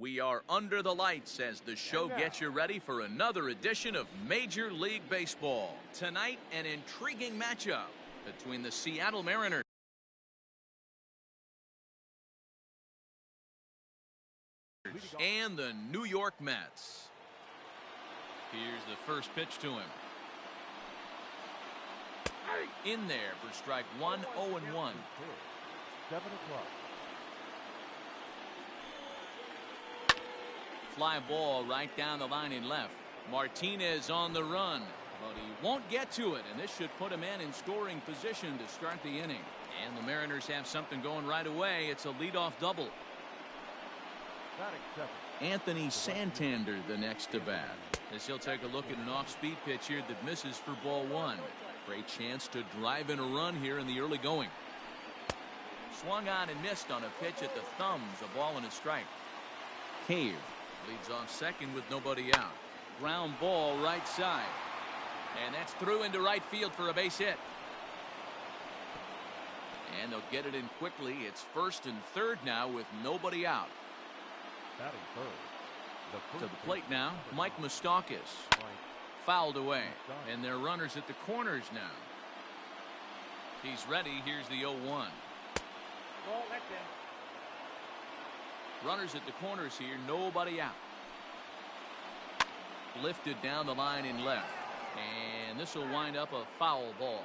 We are under the lights as the show gets you ready for another edition of Major League Baseball. Tonight, an intriguing matchup between the Seattle Mariners and the New York Mets. Here's the first pitch to him. In there for strike one, 0-1. 7 o'clock. Fly ball right down the line in left. Martinez on the run, but he won't get to it, and this should put a man in scoring position to start the inning. And the Mariners have something going right away. It's a leadoff double. Anthony Santander the next to bat, as he'll take a look at an off-speed pitch here that misses for ball one. Great chance to drive in a run here in the early going. Swung on and missed on a pitch at the thumbs. A ball and a strike. Cave leads off second with nobody out. Ground ball right side, and that's through into right field for a base hit. And they'll get it in quickly. It's first and third now with nobody out. Batting third. To the plate now, Mike Moustakas. Fouled away, and they're runners at the corners now. He's ready. Here's the 0-1. Ball, that's in. Runners at the corners here, nobody out. Lifted down the line in left, and this will wind up a foul ball.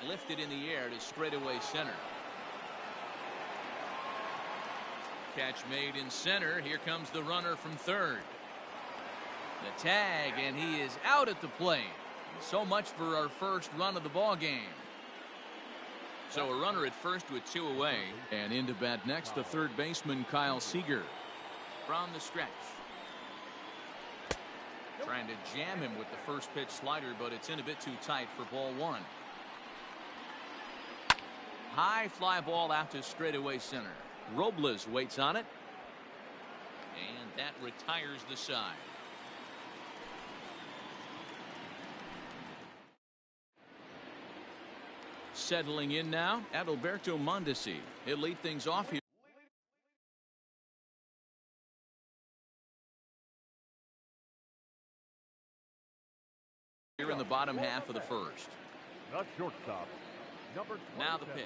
Lifted in the air to straightaway center. Catch made in center. Here comes the runner from third. The tag, and he is out at the plate. So much for our first run of the ball game. So a runner at first with two away, and into bat next the third baseman Kyle Seager from the stretch. Trying to jam him with the first pitch slider, but it's in a bit too tight for ball one. High fly ball out to straightaway center. Robles waits on it, and that retires the side. Settling in now, Adalberto Mondesi. He'll lead things off here. Here in the bottom half of the first. Not shortstop. Number 27. Now the pitch.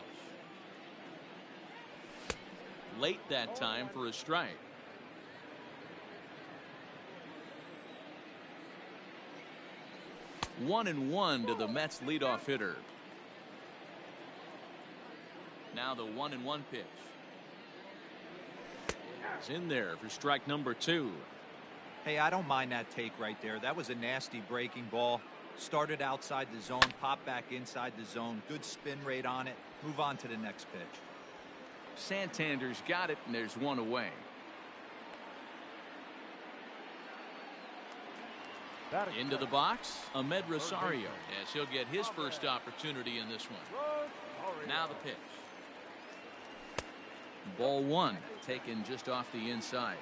Late that time for a strike. One and one to the Mets leadoff hitter. Now the 1-1 pitch. It's in there for strike number 2. Hey, I don't mind that take right there. That was a nasty breaking ball. Started outside the zone, popped back inside the zone. Good spin rate on it. Move on to the next pitch. Santander's got it, and there's one away. Into the box, Ahmed Rosario, as he'll get his first opportunity in this one. Now the pitch. Ball one, taken just off the inside.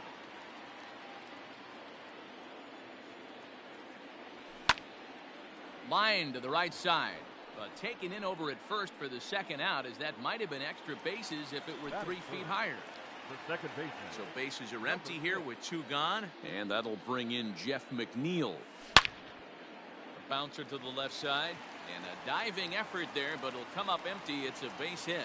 Line to the right side, but taken in over at first for the second out, as that might have been extra bases if it were 3 feet higher. The second baseman. So bases are empty here with 2 gone, and that'll bring in Jeff McNeil. A bouncer to the left side, and a diving effort there, but it'll come up empty. It's a base hit.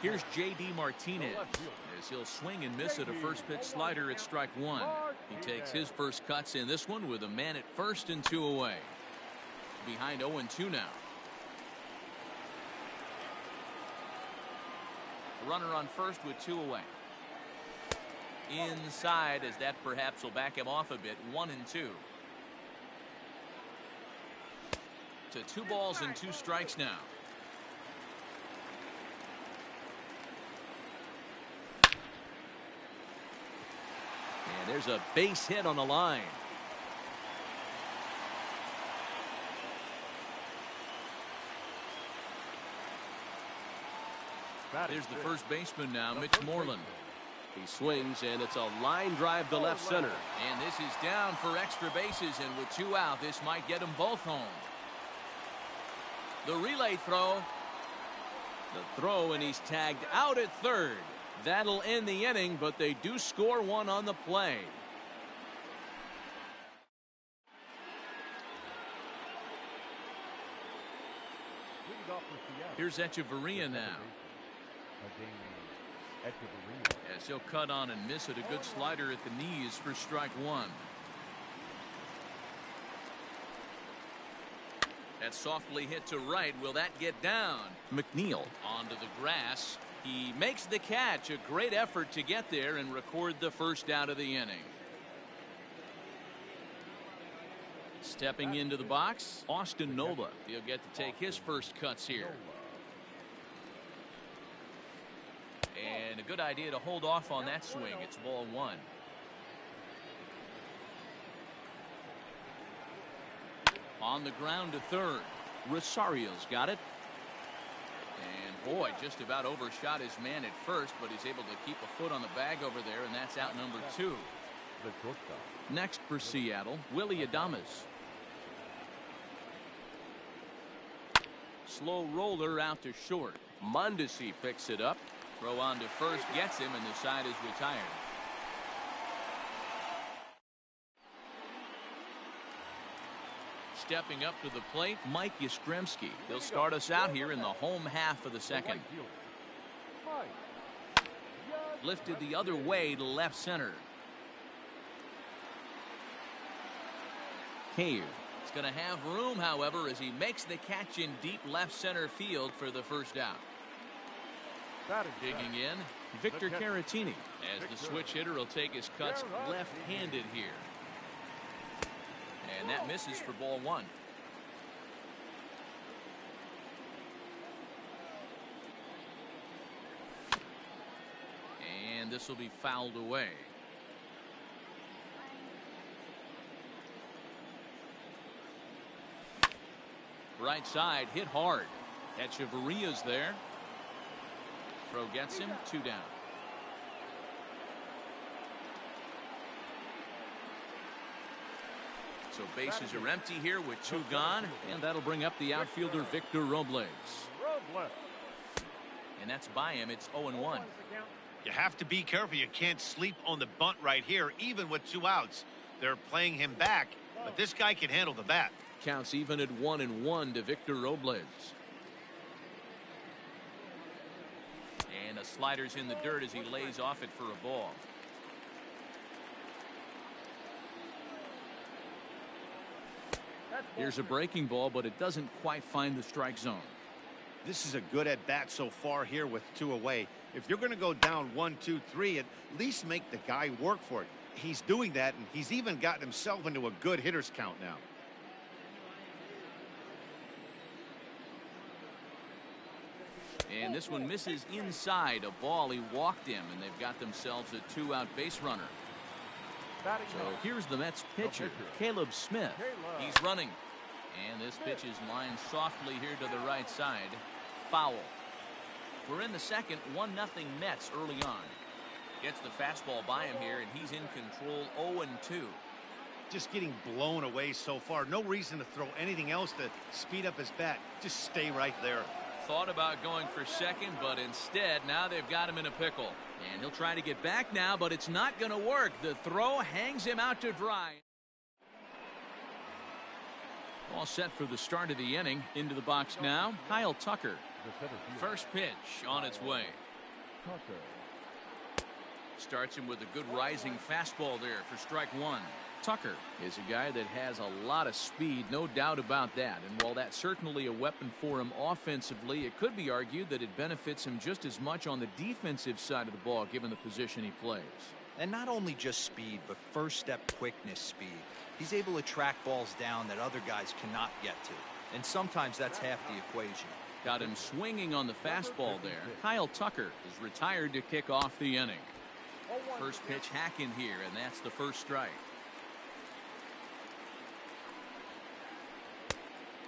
Here's J.D. Martinez, as he'll swing and miss at a first pitch slider at strike 1. He takes his first cuts in this one with a man at first and 2 away. Behind 0-2 now. A runner on first with 2 away. Inside, as that perhaps will back him off a bit. 1-2. To 2 balls and 2 strikes now. And there's a base hit on the line. There's the first baseman now, Mitch Moreland. He swings, and it's a line drive to left center. And this is down for extra bases, and with 2 out, this might get them both home. The relay throw. The throw, and he's tagged out at third. That'll end the inning, but they do score one on the play. Here's Echeverria now. As he'll cut on and miss it, a good slider at the knees for strike one. That's softly hit to right. Will that get down? McNeil onto the grass. He makes the catch. A great effort to get there and record the first out of the inning. Stepping into the box, Austin Nola. He'll get to take his first cuts here. And a good idea to hold off on that swing. It's ball one. On the ground to third. Rosario's got it. And boy, just about overshot his man at first, but he's able to keep a foot on the bag over there, and that's out number two. Next for Seattle, Willie Adames. Slow roller out to short. Mondesi picks it up. Throw on to first, gets him, and the side is retired. Stepping up to the plate, Mike Yastrzemski. He'll start us out here in the home half of the second. Lifted the other way to left center. Cave. He's going to have room, however, as he makes the catch in deep left center field for the first out. Digging in, Victor Caratini, as the switch hitter will take his cuts left-handed here. And that misses for ball one. And this will be fouled away. Right side hit hard. Echeverria's there. Throw gets him, two down. So bases are empty here with two gone, and that'll bring up the outfielder Victor Robles. And that's by him. It's 0-1. You have to be careful. You can't sleep on the bunt right here, even with two outs. They're playing him back, but this guy can handle the bat. Counts even at 1-1 to Victor Robles. And a slider's in the dirt as he lays off it for a ball. Here's a breaking ball, but it doesn't quite find the strike zone. This is a good at bat so far here with two away. If you're going to go down 1-2-3, at least make the guy work for it. He's doing that, and he's even gotten himself into a good hitter's count now. And this one misses inside a ball. He walked him, and they've got themselves a two-out base runner. So here's the Mets pitcher, Caleb Smith. He's running. And this pitch is lined softly here to the right side. Foul. We're in the second, 1-0 Mets early on. Gets the fastball by him here, and he's in control 0-2. Just getting blown away so far. No reason to throw anything else to speed up his bat. Just stay right there. Thought about going for second, but instead now they've got him in a pickle. And he'll try to get back now, but it's not going to work. The throw hangs him out to dry. All set for the start of the inning. Into the box now, Kyle Tucker. First pitch on its way. Starts him with a good rising fastball there for strike one. Tucker is a guy that has a lot of speed, no doubt about that. And while that's certainly a weapon for him offensively, it could be argued that it benefits him just as much on the defensive side of the ball, given the position he plays. And not only just speed, but first step quickness speed. He's able to track balls down that other guys cannot get to. And sometimes that's half the equation. Got him swinging on the fastball there. Kyle Tucker is retired to kick off the inning. First pitch hacking here, and that's the first strike.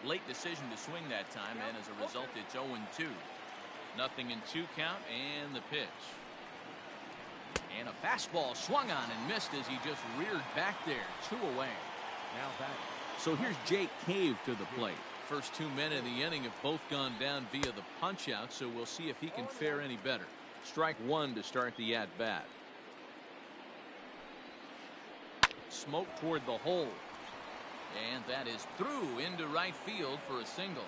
Late decision to swing that time, and as a result, it's 0-2. 0-2 count, and the pitch. And a fastball swung on and missed as he just reared back there. 2 away. So here's Jake Cave to the plate. First 2 men in the inning have both gone down via the punch out, so we'll see if he can fare any better. Strike one to start the at bat. Smoke toward the hole, and that is through into right field for a single.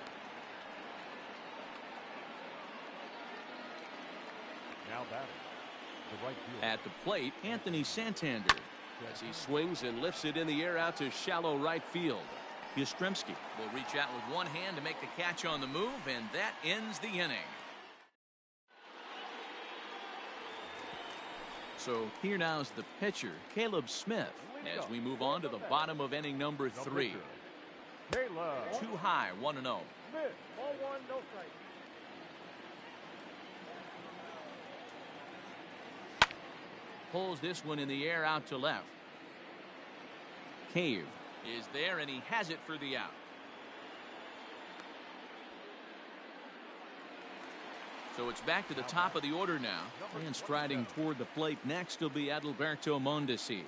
Now batting, the right fielder. At the plate, Anthony Santander, as he swings and lifts it in the air out to shallow right field. Yastrzemski will reach out with one hand to make the catch on the move, and that ends the inning. So here now is the pitcher, Caleb Smith, as we move on to the bottom of inning number 3. Caleb Too high, 1-0. Smith. Ball one, no strike. Pulls this one in the air out to left. Cave is there, and he has it for the out. So it's back to the top of the order now. And striding toward the plate next will be Adalberto Mondesi.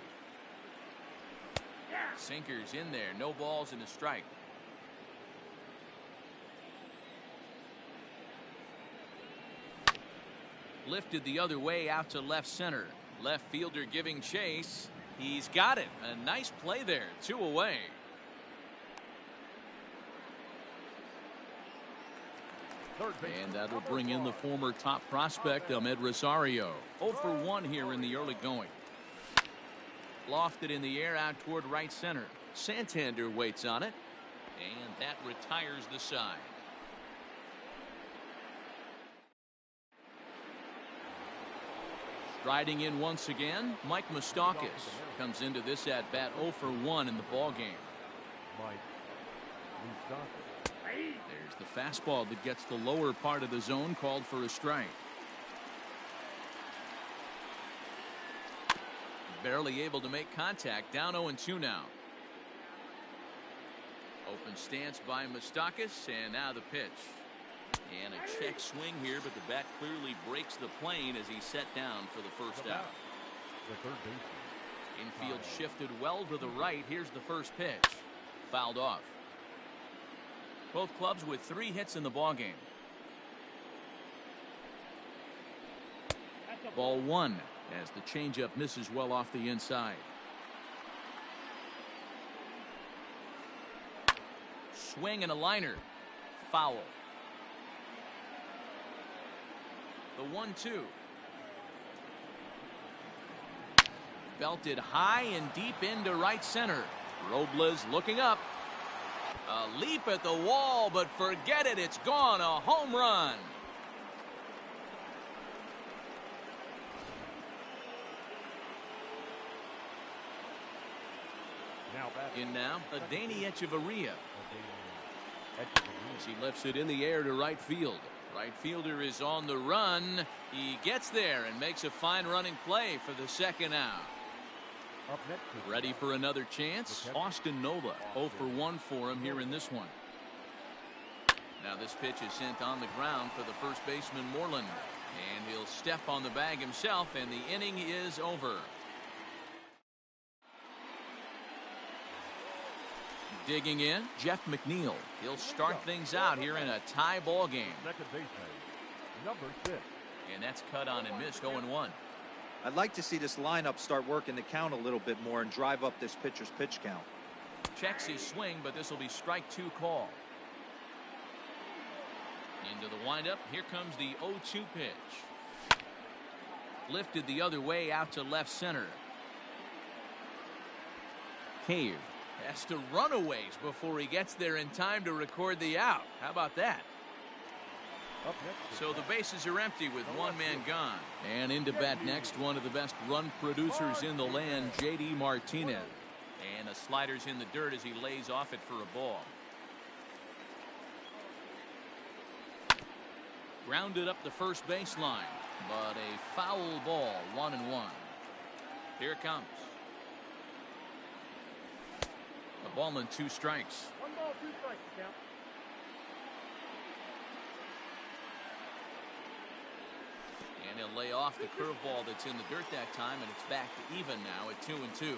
Sinkers in there, no balls and a strike. Lifted the other way out to left center. Left fielder giving chase. He's got it. A nice play there. 2 away. And that'll bring in the former top prospect, Ahmed Rosario. 0 for 1 here in the early going. Lofted in the air out toward right center. Santander waits on it. And that retires the side. Striding in once again, Mike Moustakas comes into this at bat 0 for 1 in the ball game. Mike Moustakas. There's the fastball that gets the lower part of the zone, called for a strike. Barely able to make contact. Down 0-2 now. Open stance by Moustakas, and now the pitch. And a check swing here, but the bat clearly breaks the plane as he's set down for the first out. The third baseman. Infield shifted well to the right. Here's the first pitch. Fouled off. Both clubs with 3 hits in the ballgame. Ball 1 as the changeup misses well off the inside. Swing and a liner. Foul. The 1-2. Belted high and deep into right center. Robles looking up. A leap at the wall, but forget it. It's gone. A home run. Now batting. In now, Adeiny Echeverria. As he lifts it in the air to right field. Right fielder is on the run. He gets there and makes a fine running play for the second out. Up next is Ready for another chance? Austin Nola. 0 for 1 for him here in this one. Now this pitch is sent on the ground for the first baseman Moreland. And he'll step on the bag himself, and the inning is over. Digging in, Jeff McNeil. He'll start things out here in a tie ball game. second baseman, number 6. And that's cut on and missed. 0-1. I'd like to see this lineup start working the count a little bit more and drive up this pitcher's pitch count. Checks his swing, but this will be strike 2 call. Into the windup. Here comes the 0-2 pitch. Lifted the other way out to left center. Cave has to run a ways before he gets there in time to record the out. How about that? Up next is So the bases are empty with one man gone. And into bat next, one of the best run producers in the land, J.D. Martinez. And the slider's in the dirt as he lays off it for a ball. Grounded up the first baseline, but a foul ball, 1-1. Here it comes. A ball and 2 strikes. 1 ball, 2 strikes, count. And he'll lay off the curveball that's in the dirt that time, and it's back to even now at 2-2.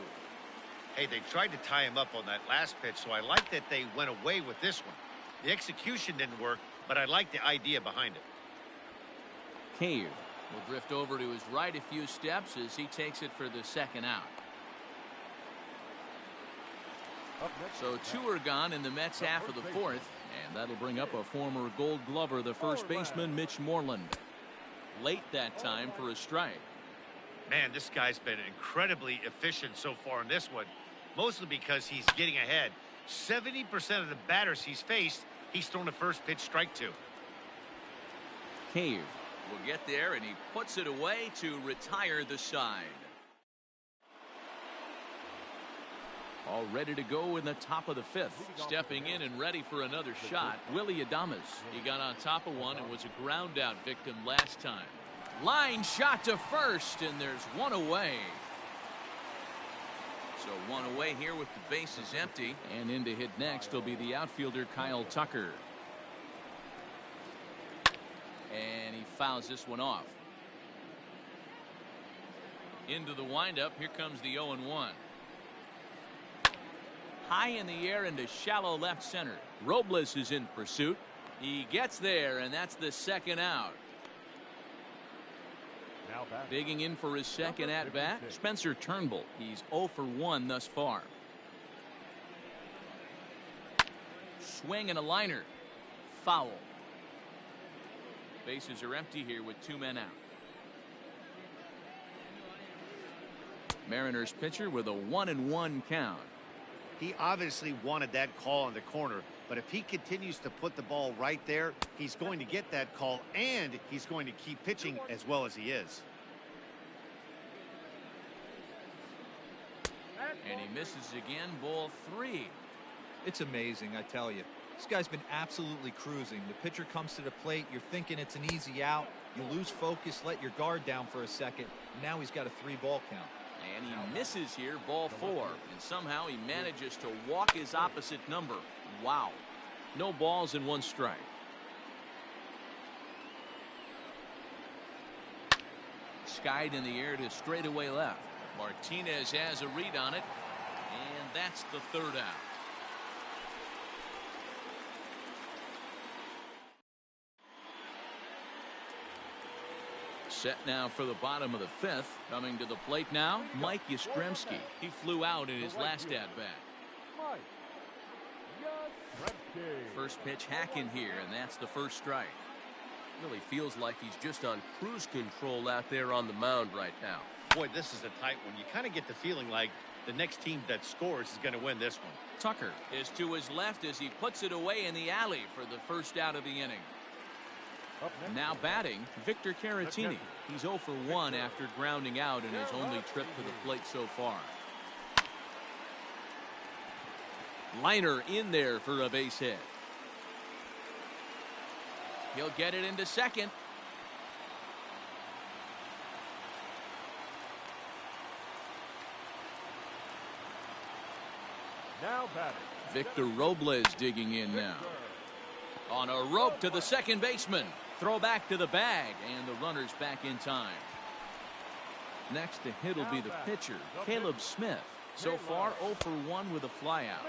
Hey, they tried to tie him up on that last pitch, so I like that they went away with this one. The execution didn't work, but I like the idea behind it. Cave. Will drift over to his right a few steps as he takes it for the second out. So two are gone in the Mets half of the fourth, and that'll bring up a former Gold Glover, the first baseman, Mitch Moreland. Late that time for a strike. Man, this guy's been incredibly efficient so far in this one, mostly because he's getting ahead. 70% of the batters he's faced, he's thrown a first pitch strike to. Cave will get there, and he puts it away to retire the side. all ready to go in the top of the fifth. Stepping in and ready for another shot, Willie Adames. He got on top of one and was a ground out victim last time. Line shot to first, and there's one away. So one away here with the bases empty. And in to hit next will be the outfielder Kyle Tucker. And he fouls this one off. Into the windup. Here comes the 0-1. High in the air into shallow left center. Robles is in pursuit. He gets there, and that's the second out. Digging in for his second at bat, Spencer Turnbull. He's 0 for 1 thus far. Swing and a liner. Foul. Bases are empty here with 2 men out. Mariners pitcher with a 1-1 count. He obviously wanted that call in the corner, but if he continues to put the ball right there, he's going to get that call, and he's going to keep pitching as well as he is. And he misses again, ball 3. It's amazing, I tell you. This guy's been absolutely cruising. The pitcher comes to the plate, you're thinking it's an easy out. You lose focus, let your guard down for a second. Now he's got a 3-ball count. And he misses here, ball 4. And somehow he manages to walk his opposite number. Wow. No balls and 1 strike. Skied in the air to straightaway left. Martinez has a read on it. And that's the 3rd out. Set now for the bottom of the 5th. Coming to the plate now, Mike Yastrzemski. He flew out in his last at-bat. First pitch hacking here, and that's the first strike. Really feels like he's just on cruise control out there on the mound right now. Boy, this is a tight one. You kind of get the feeling like the next team that scores is going to win this one. Tucker is to his left as he puts it away in the alley for the first out of the inning. Now batting, Victor Caratini. He's 0 for 1 after grounding out in his only trip to the plate so far. Liner in there for a base hit. He'll get it into second. Now batting, Victor Robles digging in now. On a rope to the second baseman. Throw back to the bag, and the runner's back in time. Next to hit will be the pitcher, Caleb Smith. So far 0 for 1 with a flyout.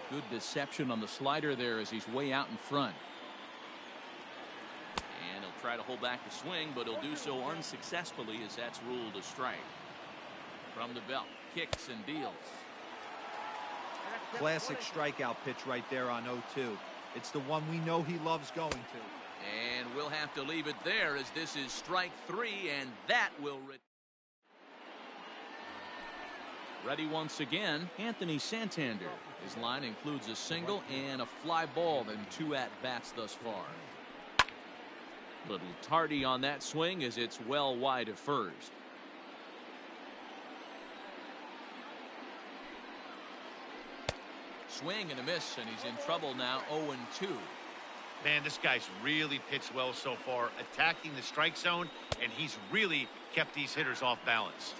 Good deception on the slider there as he's way out in front. And he'll try to hold back the swing, but he'll do so unsuccessfully as that's ruled a strike. From the belt, kicks and deals. Classic strikeout pitch right there on 0-2. It's the one we know he loves going to. And we'll have to leave it there as this is strike 3, and that will... Ready once again, Anthony Santander. His line includes a single and a fly ball in 2 at-bats thus far. Little tardy on that swing as it's well wide of first. Swing and a miss, and he's in trouble now, 0-2. Man, this guy's really pitched well so far, attacking the strike zone, and he's really kept these hitters off balance.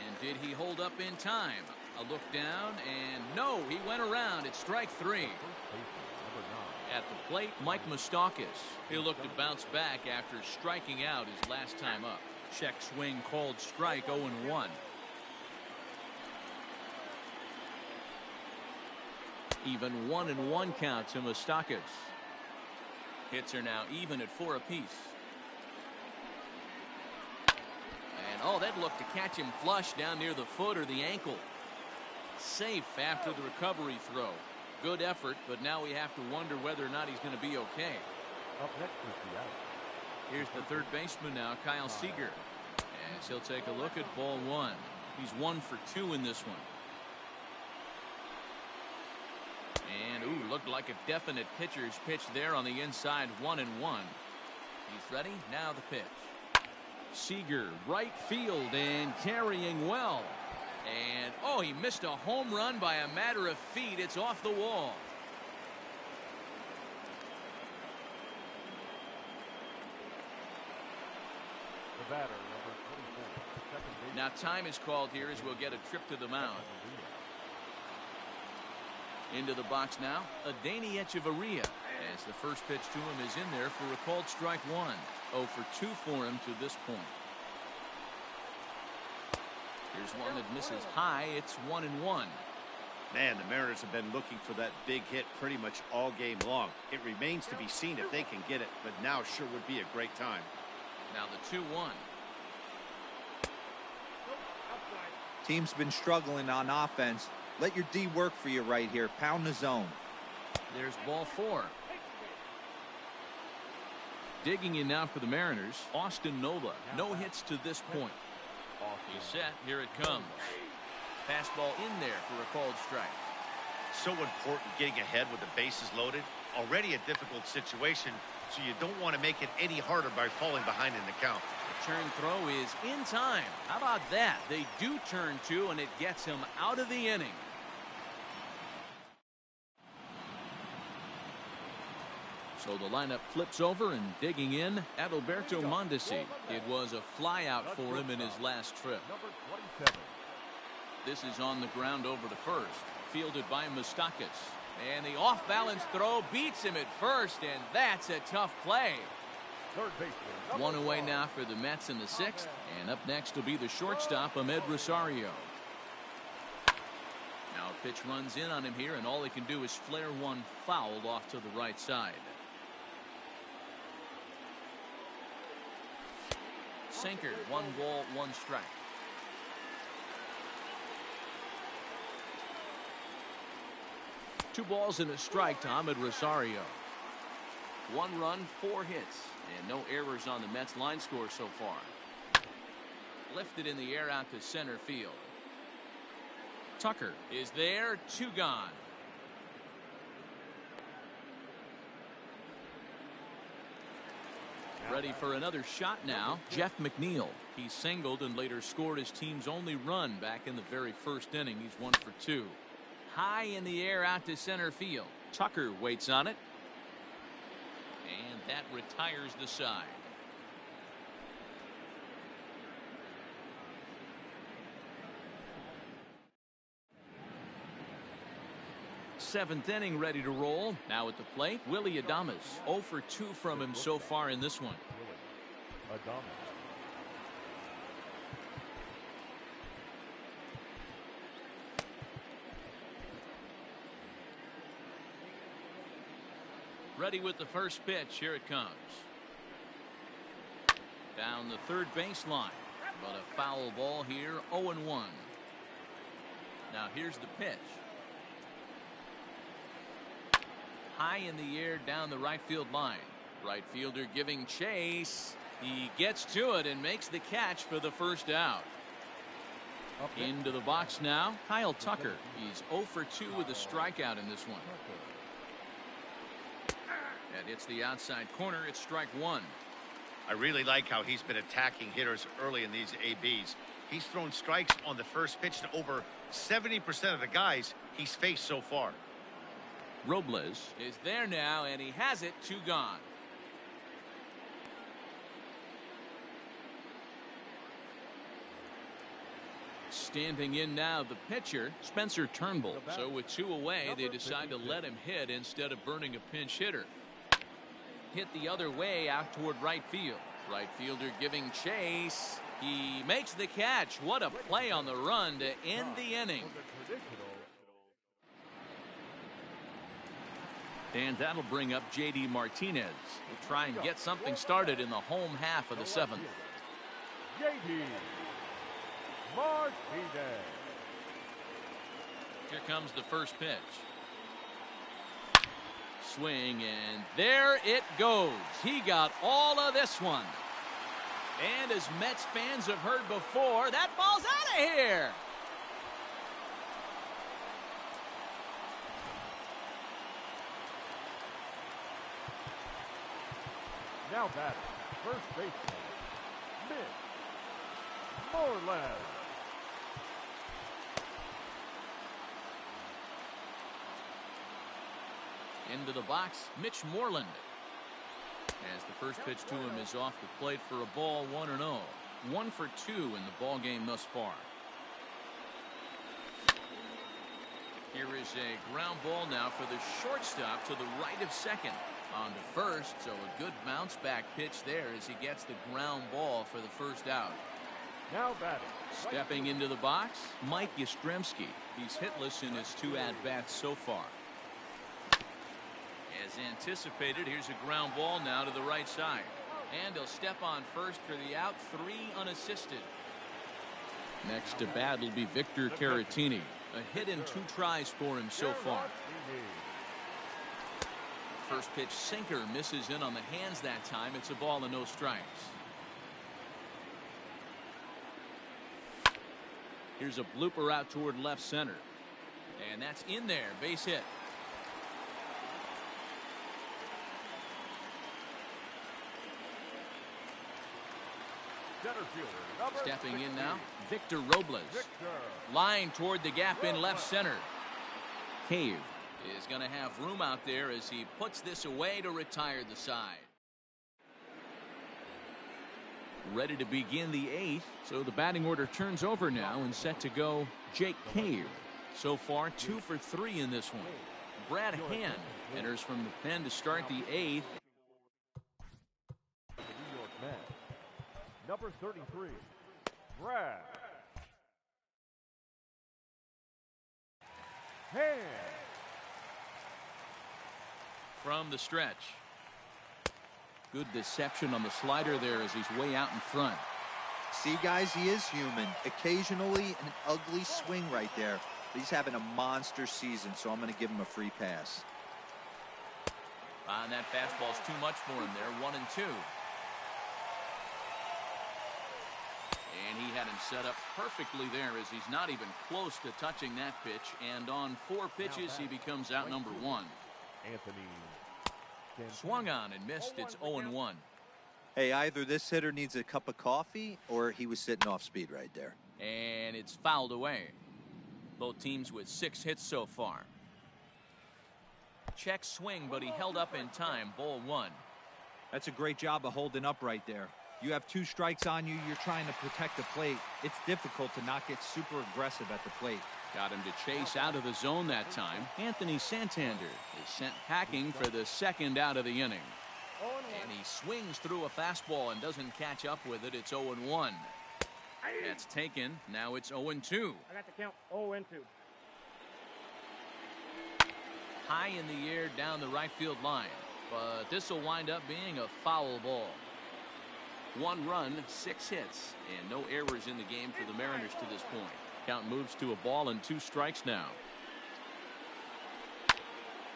And did he hold up in time? A look down, and no, he went around. It's strike 3. At the plate, Mike Moustakas. He'll look to bounce back after striking out his last time up. Check swing called strike, 0-1. Even 1-1 count to Moustakas. Hits are now even at 4 apiece. And oh, that looked to catch him flush down near the foot or the ankle. Safe after the recovery throw. Good effort, but now we have to wonder whether or not he's going to be okay. Up next is the out. Here's the third baseman now, Kyle Seager. As he'll take a look at ball 1. He's 1 for 2 in this one. And ooh, looked like a definite pitcher's pitch there on the inside, 1-1. He's ready, now the pitch. Seager, right field, and carrying well. And oh, he missed a home run by a matter of feet. It's off the wall. The batter, number 24. Second base. Now time is called here as we'll get a trip to the mound. Into the box now, Adeiny Echeverria. As the first pitch to him is in there for a called strike 1. 0 for 2 for him to this point. Here's one that misses high. It's 1-1. Man, the Mariners have been looking for that big hit pretty much all game long. It remains to be seen if they can get it, but now sure would be a great time. Now the 2-1. Team's been struggling on offense. Let your D work for you right here. Pound the zone. There's ball 4. Digging in now for the Mariners, Austin Nola. No hits to this point. He's set. Here it comes. Fastball in there for a called strike. So important getting ahead with the bases loaded. Already a difficult situation, so you don't want to make it any harder by falling behind in the count. The turn throw is in time. How about that? They do turn 2, and it gets him out of the inning. So the lineup flips over, and digging in, Adalberto Mondesi. It was a flyout for him in his last trip. Number 27. This is on the ground over to first. Fielded by Moustakas. And the off-balance throw beats him at first, and that's a tough play. Third baseman. One away now for the Mets in the 6th. And up next will be the shortstop, Ahmed Rosario. Now a pitch runs in on him here, and all he can do is flare one foul off to the right side. Sinker, 1 ball, 1 strike. Two balls and a strike to Ahmed Rosario. 1 run, 4 hits, and no errors on the Mets line score so far. Lifted in the air out to center field. Tucker is there, 2 gone. Ready for another shot now, Jeff McNeil. He singled and later scored his team's only run back in the very first inning. He's 1 for 2. High in the air out to center field. Tucker waits on it. And that retires the side. Seventh inning ready to roll. Now at the plate, Willy Adames. 0 for 2 from him so far in this one. Adames. Ready with the first pitch. Here it comes. Down the third baseline. But a foul ball here. 0-1. Now here's the pitch. High in the air down the right field line. Right fielder giving chase. He gets to it and makes the catch for the first out. Into the box now, Kyle Tucker. He's 0 for 2 with a strikeout in this one. That hits the outside corner. It's strike 1. I really like how he's been attacking hitters early in these ABs. He's thrown strikes on the first pitch to over 70% of the guys he's faced so far. Robles is there now, and he has it. 2 gone. Standing in now, the pitcher, Spencer Turnbull. So with 2 away, they decide to let him hit instead of burning a pinch hitter. Hit the other way out toward right field. Right fielder giving chase. He makes the catch. What a play on the run to end the inning. And that'll bring up J.D. Martinez. We'll try and get something started in the home half of the seventh. J.D. Martinez. Here comes the first pitch. Swing, and there it goes. He got all of this one. And as Mets fans have heard before, that ball's out of here. Now batting, first baseman, Mitch Moreland. Into the box, Mitch Moreland. As the first pitch to him is off the plate for a ball, 1-0. 1 for 2 in the ball game thus far. Here is a ground ball now for the shortstop to the right of second. On to first, so a good bounce back pitch there as he gets the ground ball for the first out. Now batting. Stepping into the box, Mike Yastrzemski. He's hitless in his 2 at-bats so far. As anticipated, here's a ground ball now to the right side. And he'll step on first for the out, 3 unassisted. Next to bat will be Victor Caratini. A hit in 2 tries for him so far. First pitch sinker misses in on the hands that time. It's a ball and no strikes. Here's a blooper out toward left center. And that's in there. Base hit. Center fielder, number Stepping 16. in now, Victor Robles. Line toward the gap in left center. Cave is going to have room out there as he puts this away to retire the side. Ready to begin the 8th, so the batting order turns over now and set to go Jake Cave. So far 2 for 3 in this one. Brad Hand enters from the pen to start the 8th. New York Mets, number 33, Brad Hand. From the stretch. Good deception on the slider there as he's way out in front. See, guys, he is human. Occasionally an ugly swing right there. But he's having a monster season, so I'm going to give him a free pass. And that fastball's too much for him there. 1-2. And he had him set up perfectly there as he's not even close to touching that pitch. And on 4 pitches, he becomes out number 1. Anthony Swung on and missed. It's 0-1. Hey, either this hitter needs a cup of coffee or he was sitting off speed right there. And it's fouled away. Both teams with 6 hits so far. Check swing, but he held up in time. Ball 1. That's a great job of holding up right there. You have 2 strikes on you. You're trying to protect the plate. It's difficult to not get super aggressive at the plate. Got him to chase out of the zone that time. Anthony Santander is sent packing for the 2nd out of the inning. And he swings through a fastball and doesn't catch up with it. It's 0-1. That's taken. Now it's 0-2. I got the count. 0-2. High in the air down the right field line. But this will wind up being a foul ball. 1 run, 6 hits, and no errors in the game for the Mariners to this point. Count moves to a ball and 2 strikes now.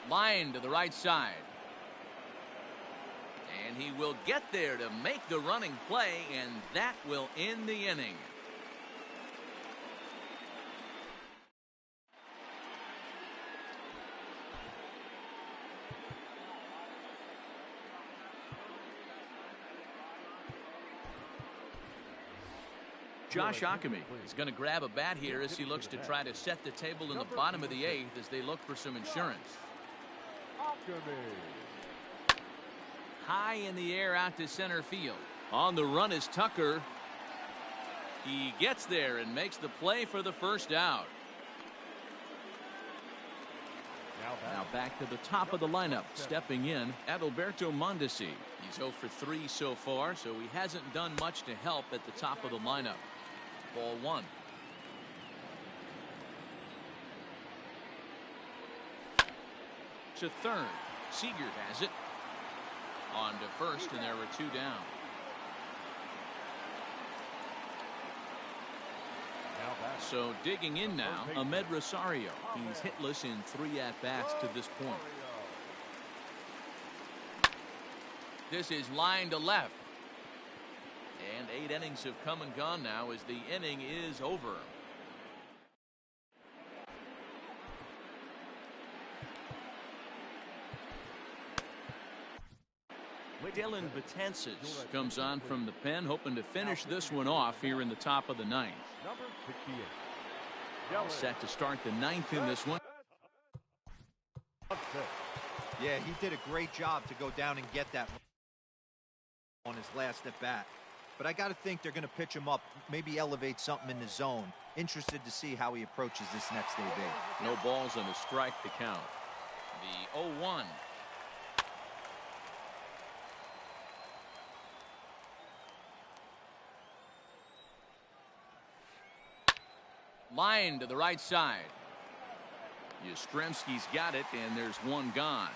Line to the right side. And he will get there to make the running play, and that will end the inning. Josh Ockamy is going to grab a bat here as he looks to try to set the table in the bottom of the 8th as they look for some insurance. High in the air out to center field. On the run is Tucker. He gets there and makes the play for the first out. Now back to the top of the lineup. Stepping in, Adalberto Mondesi. He's 0 for 3 so far, so he hasn't done much to help at the top of the lineup. Ball 1. To third. Seager has it. On to first, and there were 2 down. So digging in now, Ahmed Rosario. He's hitless in 3 at-bats to this point. This is line to left. And 8 innings have come and gone now as the inning is over. Dylan Betances comes on from the pen, hoping to finish this one off here in the top of the 9th. Number 68. Set to start the 9th in this one. Yeah, he did a great job to go down and get that on his last at bat. But I got to think they're going to pitch him up, maybe elevate something in the zone. Interested to see how he approaches this next AB. No balls and a strike to count. The 0-1. Line to the right side. Yastrzemski's got it, and there's 1 gone.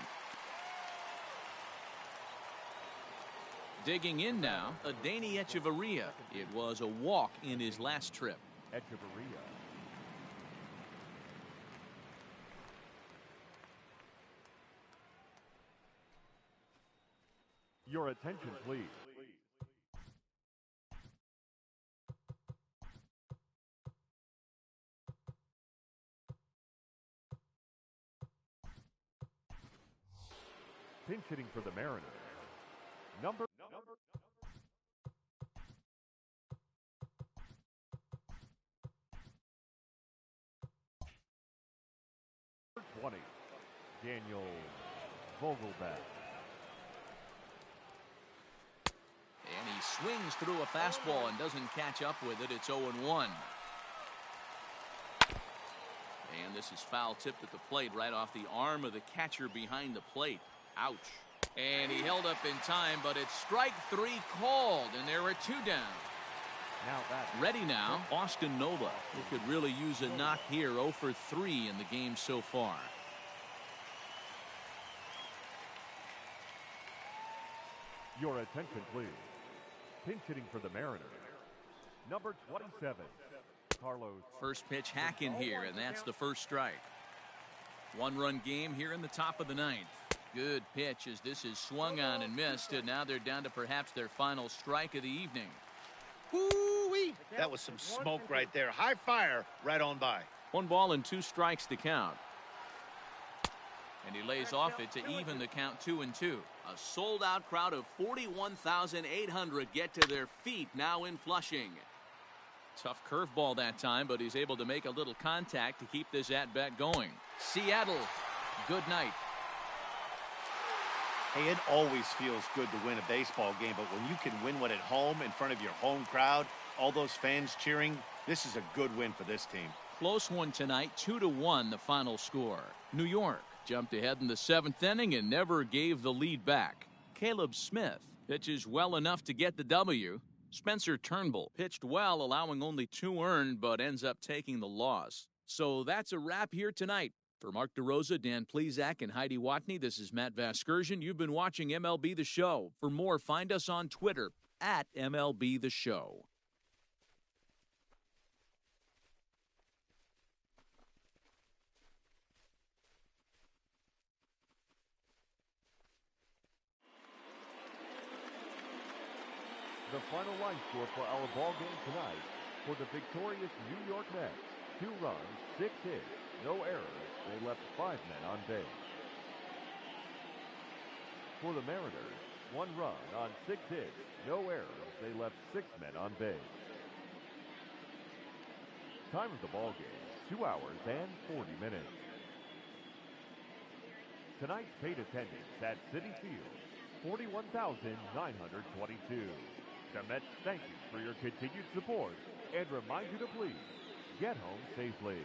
Digging in now, Adeiny Echeverria. It was a walk in his last trip. Echeverria. Your attention, please. Pinch hitting for the Mariners. Number 20, Daniel Vogelbach. And he swings through a fastball and doesn't catch up with it. It's 0-1. And this is foul tipped at the plate right off the arm of the catcher behind the plate. Ouch. And he held up in time, but it's strike 3 called, and there are 2 down. Ready now, Austin Nova. He could really use a knock here. 0 for 3 in the game so far. Your attention, please. Pinch hitting for the Mariners. Number 27, Carlos. First pitch hack in here, and that's the first strike. 1-run game here in the top of the 9th. Good pitch as this is swung on and missed, and now they're down to perhaps their final strike of the evening. Woo-wee! That was some smoke right there. High fire right on by. 1 ball and 2 strikes to count. And he lays off it to even the count 2-2. A sold-out crowd of 41,800 get to their feet now in Flushing. Tough curveball that time, but he's able to make a little contact to keep this at-bat going. Seattle, good night. Hey, it always feels good to win a baseball game, but when you can win one at home in front of your home crowd, all those fans cheering, this is a good win for this team. Close one tonight, 2-1 the final score. New York jumped ahead in the 7th inning and never gave the lead back. Caleb Smith pitches well enough to get the W. Spencer Turnbull pitched well, allowing only 2 earned, but ends up taking the loss. So that's a wrap here tonight. For Mark DeRosa, Dan Plesac, and Heidi Watney, this is Matt Vasgersian. You've been watching MLB The Show. For more, find us on Twitter at MLB The Show. The final line score for our ball game tonight: for the victorious New York Mets, 2 runs, 6 hits, no errors. They left 5 men on base. For the Mariners, 1 run on 6 hits, no errors. They left 6 men on base. Time of the ball game: 2 hours and 40 minutes. Tonight's paid attendance at Citi Field, 41,922. The Mets thank you for your continued support and remind you to please get home safely.